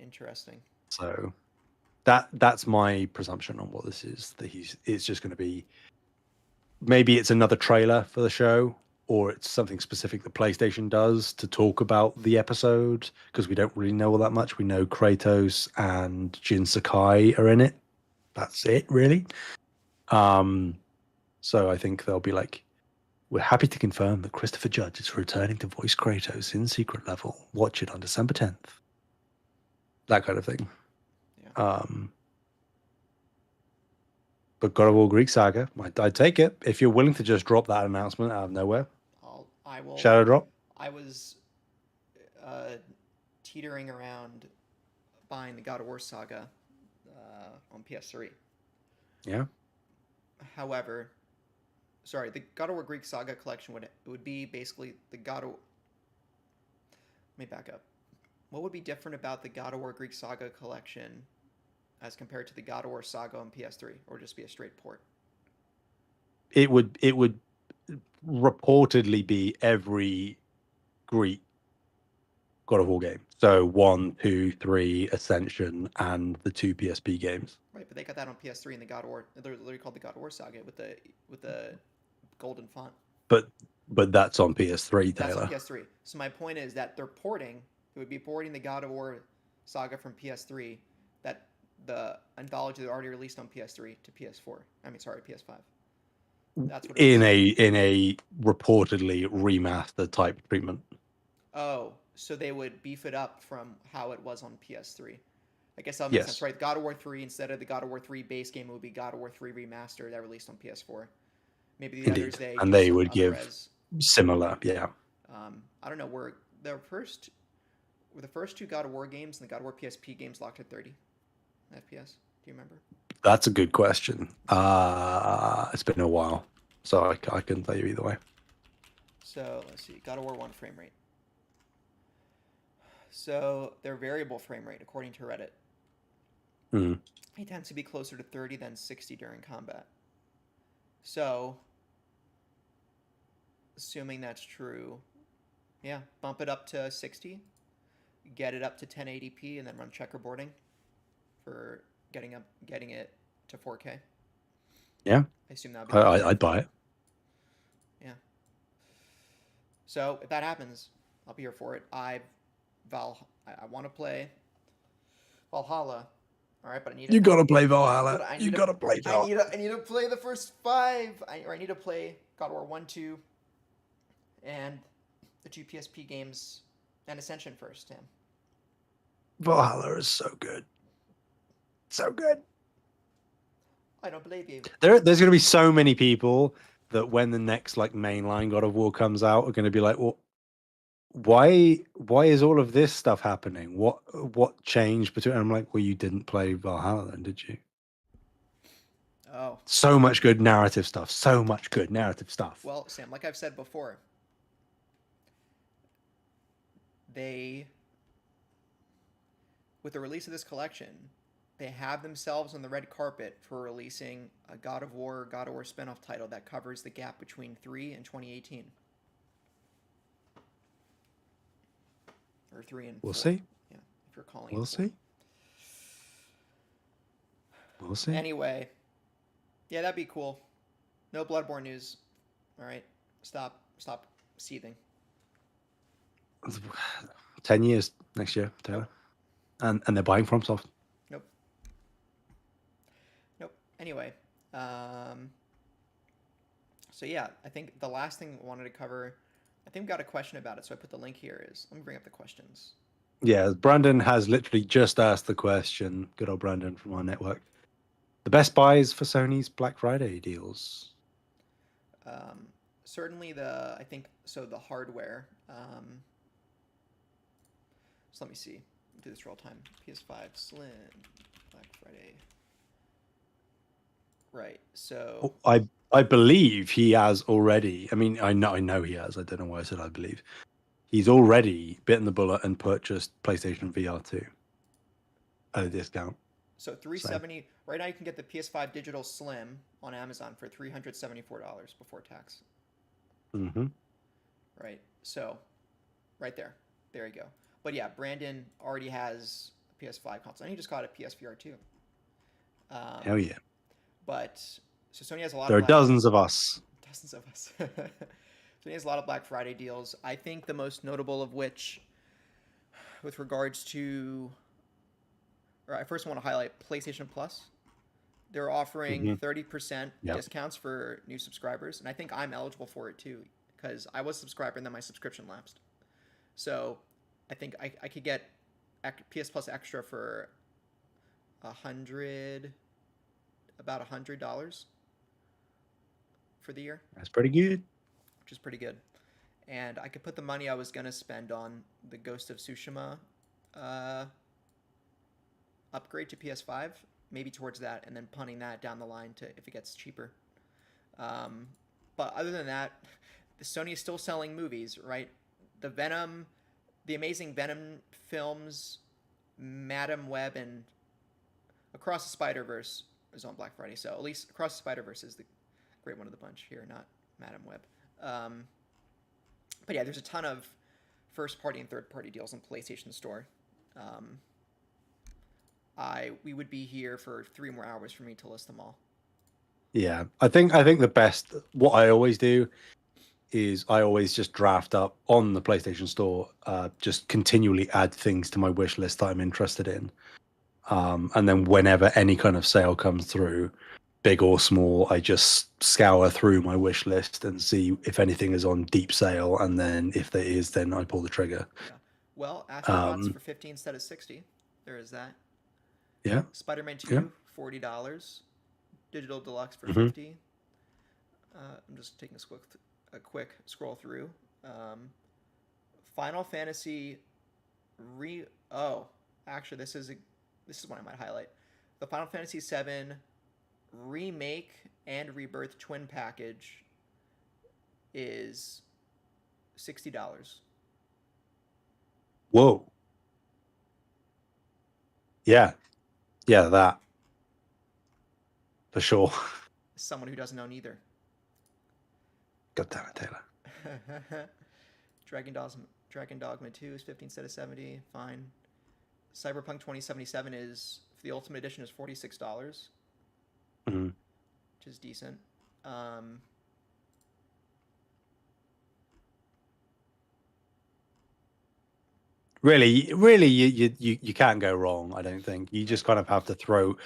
Interesting. So that's my presumption on what this is. That it's just going to be, maybe it's another trailer for the show, or it's something specific that PlayStation does to talk about the episode, because we don't really know all that much. We know Kratos and Jin Sakai are in it. That's it, really. So I think there'll be like We're happy to confirm that Christopher Judge is returning to voice Kratos in Secret Level. Watch it on December 10th. That kind of thing. Yeah. But God of War Greek Saga, I'd take it if you're willing to just drop that announcement out of nowhere. I will. Shadow drop. I was teetering around buying the God of War Saga on PS3. Yeah. However, sorry, the God of War Greek Saga collection would be basically the God of. Let me back up. What would be different about the God of War Greek Saga collection as compared to the God of War Saga on PS3, or just be a straight port? It would reportedly be every Greek God of War game. So 1, 2, 3, Ascension, and the 2 PSP games. Right, but they got that on PS3 in the God of War. They're literally called the God of War Saga with the golden font. But that's on PS3, That's on Taylor. PS3. So my point is that they're porting. It would be porting the God of War Saga from PS3, that the anthology that already released on PS3 to PS4. I mean, sorry, PS5. That's what it In is. a reportedly remastered type treatment. Oh, so they would beef it up from how it was on PS3. I guess that makes sense, Yes. right? God of War 3, instead of the God of War 3 base game, it would be God of War 3 Remastered that released on PS4. Maybe the others, Indeed. they And do they some would other give res. similar, yeah. I don't know. Were the first two God of War games and the God of War PSP games locked at 30 FPS? Do you remember? That's a good question. It's been a while, so I couldn't tell you either way. So let's see. God of War 1 frame rate. So their variable frame rate, according to Reddit, Mm. it tends to be closer to 30 than 60 during combat. So, assuming that's true, yeah, bump it up to 60, get it up to 1080p, and then run checkerboarding for getting it to 4K. Yeah, I assume that would be the best way I'd buy forward. it. Yeah. So if that happens, I'll be here for it. I want to play Valhalla. All right, but I need You it. gotta play Valhalla. But I You need to. gotta play Valhalla. I need to play the first five. Or I need to play God of War 1, 2, and the two PSP games and Ascension first, Tim. Valhalla is so good. So good. I don't believe you. There's gonna be so many people that when the next like mainline God of War comes out are gonna be like, well, why is all of this stuff happening? What changed between? And I'm like, well, you didn't play Valhalla then, did you? Oh. So much good narrative stuff. So much good narrative stuff. Well, Sam, like I've said before, they, with the release of this collection, they have themselves on the red carpet for releasing a God of War spinoff title that covers the gap between 3 and 2018. Or 3 and 4. We'll see. Yeah, if you're calling We'll it 4. see. We'll see. Anyway, yeah, that'd be cool. No Bloodborne news. All right, stop seething. 10 years next year, Taylor. And they're buying FromSoft. Nope. Anyway, so yeah, I think the last thing I wanted to cover, I think we got a question about it, so I put the link here. Let me bring up the questions. Yeah, Brandon has literally just asked the question. Good old Brandon from our network. The best buys for Sony's Black Friday deals. Certainly I think so. The hardware. So let me see. Do this real time. PS5 Slim, Black Friday. Right. So I believe he has already. I mean, I know he has. I don't know why I said I believe. He's already bitten the bullet and purchased PlayStation VR 2 at a discount. So 370 right now you can get the PS5 Digital Slim on Amazon for $374 before tax. Mm-hmm. Right. So right there. There you go. But yeah, Brandon already has a PS5 console and he just got a PSVR 2. Hell yeah. But so Sony has a lot There of are dozens of us. Dozens of us. Sony has a lot of Black Friday deals. I think the most notable of which, with regards to, or I first want to highlight PlayStation Plus. They're offering Hmm. 30% Yeah, discounts for new subscribers, and I think I'm eligible for it too because I was a subscriber and then my subscription lapsed. So I think I could get PS Plus Extra for 100, about $100 for the year, that's pretty good. which is pretty good. And I could put the money I was gonna spend on the Ghost of Tsushima uh, upgrade to PS5, maybe towards that, and then punting that down the line to if it gets cheaper. Um, but other than that, the Sony is still selling movies, right? The Venom, the Amazing Venom films, Madam Web, and Across the Spider Verse is on Black Friday. So at least Across the Spider Verse is the great one of the bunch here, not Madam Web. Um, but yeah, there's a ton of first party and third party deals on PlayStation Store. Um, I we would be here for 3 more hours for me to list them all. Yeah, I think the best. What I always do is I always just draft up on the PlayStation Store, just continually add things to my wish list that I'm interested in. And then whenever any kind of sale comes through, big or small, I just scour through my wish list and see if anything is on deep sale, and then if there is, then I pull the trigger. Yeah. Well, Astrobots Um, for 15 instead of 60. There is that. yeah, Spider-Man yeah. 2, $40. Digital Deluxe for Hmm. 50. I'm just taking a quick scroll through. Um, Final Fantasy re oh, actually this is one I might highlight. The Final Fantasy 7 remake and rebirth twin package is $60. Whoa. Yeah, yeah, that for sure. Someone who doesn't own either. God damn it, Taylor. Dragon Dogma, Dragon Dogma 2 is 50 instead of 70. Fine. Cyberpunk 2077 is for the Ultimate Edition is $46, Mhm. which is decent. Um, Really, you can't go wrong. I don't think you right. just kind of have to throw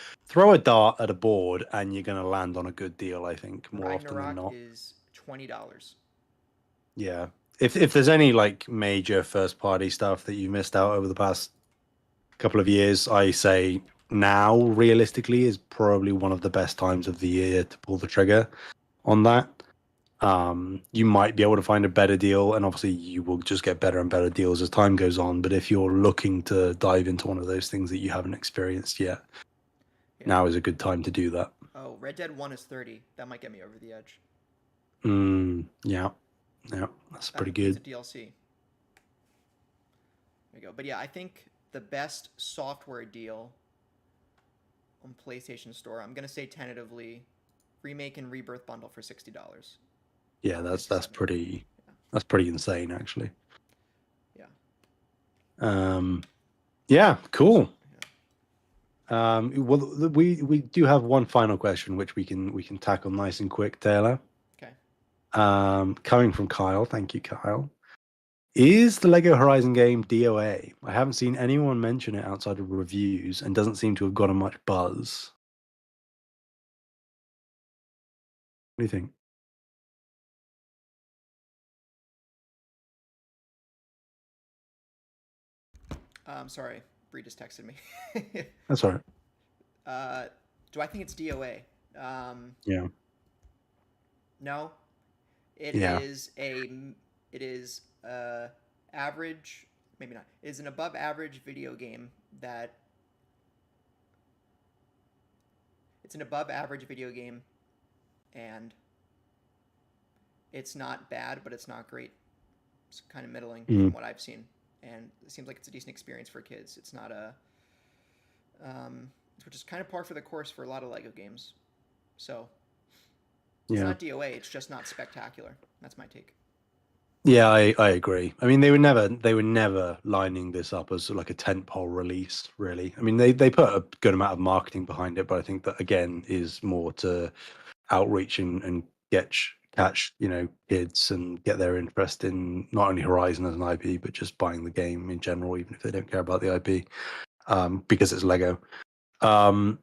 a dart at a board, and you're going to land on a good deal. I think more often than Ragnarok not. is $20. Yeah. If there's any like major first party stuff that you missed out over the past couple of years, I say now realistically is probably one of the best times of the year to pull the trigger on that. You might be able to find a better deal, and obviously you will just get better and better deals as time goes on. But if you're looking to dive into one of those things that you haven't experienced yet, Yeah. now is a good time to do that. Oh, Red Dead 1 is 30. That might get me over the edge. Yeah, yeah, that's That pretty includes a good. DLC. There you go. But yeah, I think the best software deal on PlayStation Store, I'm going to say tentatively, remake and rebirth bundle for $60. Yeah, Or that's 57. Yeah. that's pretty insane actually. Yeah. Um, yeah, So, cool. yeah. Well, we do have one final question which we can tackle nice and quick, Taylor. Okay. Coming from Kyle, thank you, Kyle. Is the Lego Horizon game DOA? I haven't seen anyone mention it outside of reviews and doesn't seem to have gotten much buzz. What do you think? Sorry. Bree just texted me. That's all right. uh, do I think it's DOA? Um, Yeah. no. It Yeah. is a it is average, maybe not. It is an above average video game that it's an above average video game, and it's not bad, but it's not great. It's kind of middling Mm, from what I've seen, and it seems like it's a decent experience for kids. It's not a um, which is kind of par for the course for a lot of Lego games. So it's yeah. not DOA. It's just not spectacular. That's my take. Yeah, I agree. I mean, they were never lining this up as like a tentpole release, really. I mean, they put a good amount of marketing behind it, but I think that again is more to outreach and catch kids and get their interest in not only Horizon as an IP, but just buying the game in general, even if they don't care about the IP, because it's Lego. Um,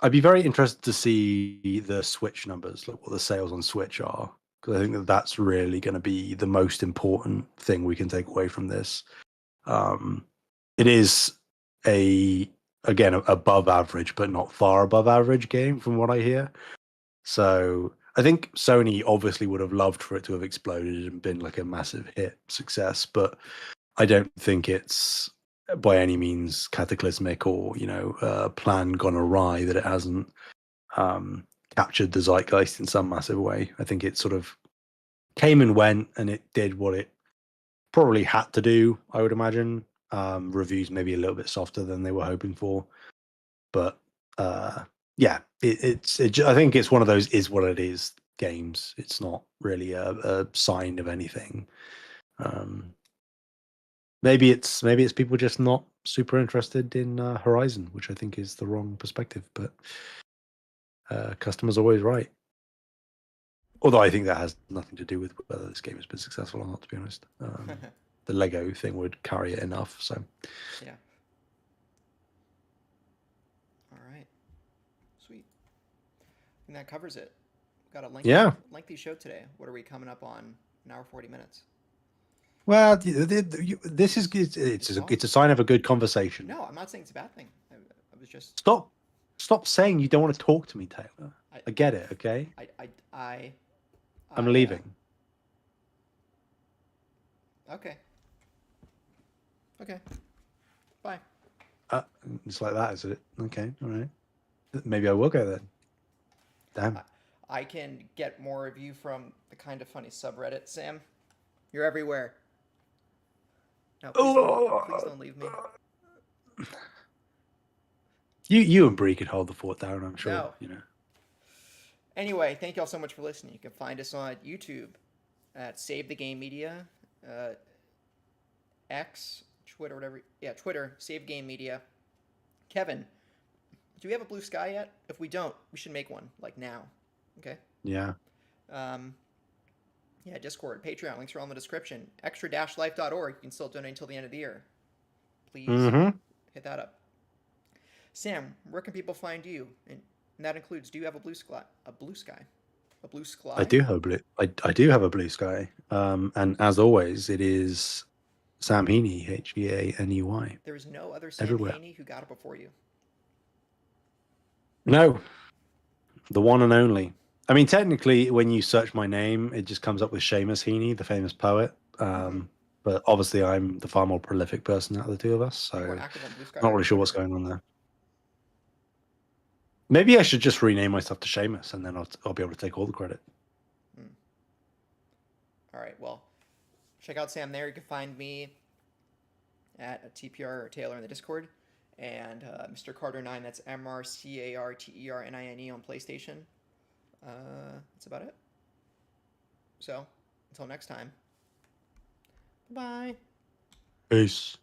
I'd be very interested to see the Switch numbers, like what the sales on Switch are, because I think that that's really going to be the most important thing we can take away from this. Um, it is a again above average, but not far above average game from what I hear. So I think Sony obviously would have loved for it to have exploded and been like a massive hit success, but I don't think it's by any means cataclysmic or plan gone awry that it hasn't captured the zeitgeist in some massive way. I think it sort of came and went, and it did what it probably had to do. I would imagine reviews maybe a little bit softer than they were hoping for, but yeah, I think it's one of those is what it is games. It's not really a sign of anything. Um, maybe it's people just not super interested in Horizon, which I think is the wrong perspective. But customers always right. Although I think that has nothing to do with whether this game has been successful or not. To be honest, the Lego thing would carry it enough. So Yeah. All right. Sweet. And that covers it. Got a yeah. lengthy show today. What are we coming up on? An hour 40 minutes. Well, this is It's long. it's a sign of a good conversation. No, I'm not saying it's a bad thing. I was just. Stop saying you don't want to talk to me, Taylor. I get it. Okay, I I'm leaving. Okay. Okay. Bye. It's like that, is it? Okay, all right. Maybe I will go then. Damn. I can get more of you from the Kind of Funny subreddit, Sam. You're everywhere. No, please don't leave me. You and Bree could hold the fort down, I'm sure. No. Anyway, thank you all so much for listening. You can find us on YouTube at Save the Game Media, X, Twitter, whatever. Yeah, Twitter, Save Game Media. Kevin, do we have a blue sky yet? If we don't, we should make one, like now. Okay? Yeah. Yeah, Discord, Patreon, links are all in the description. Extra-life.org, you can still donate until the end of the year. Please hit that up. Sam, where can people find you? And that includes, do you have a blue sky? A blue sky? A blue sky? I do have a blue. I do have a blue sky. And as always, it is Sam Heaney, Heaney. There is no other Sam everywhere. Heaney who got it before you. No, the one and only. I mean, technically, when you search my name, it just comes up with Seamus Heaney, the famous poet. But obviously, I'm the far more prolific person out of the two of us, so not really sure what's going on there. Maybe I should just rename myself to Seamus, and then I'll be able to take all the credit. All right, well, check out Sam there. You can find me at a TPR or Taylor in the Discord, and Mr. Carter9, that's MrCarternine on PlayStation. That's about it. So, until next time. Bye. Peace.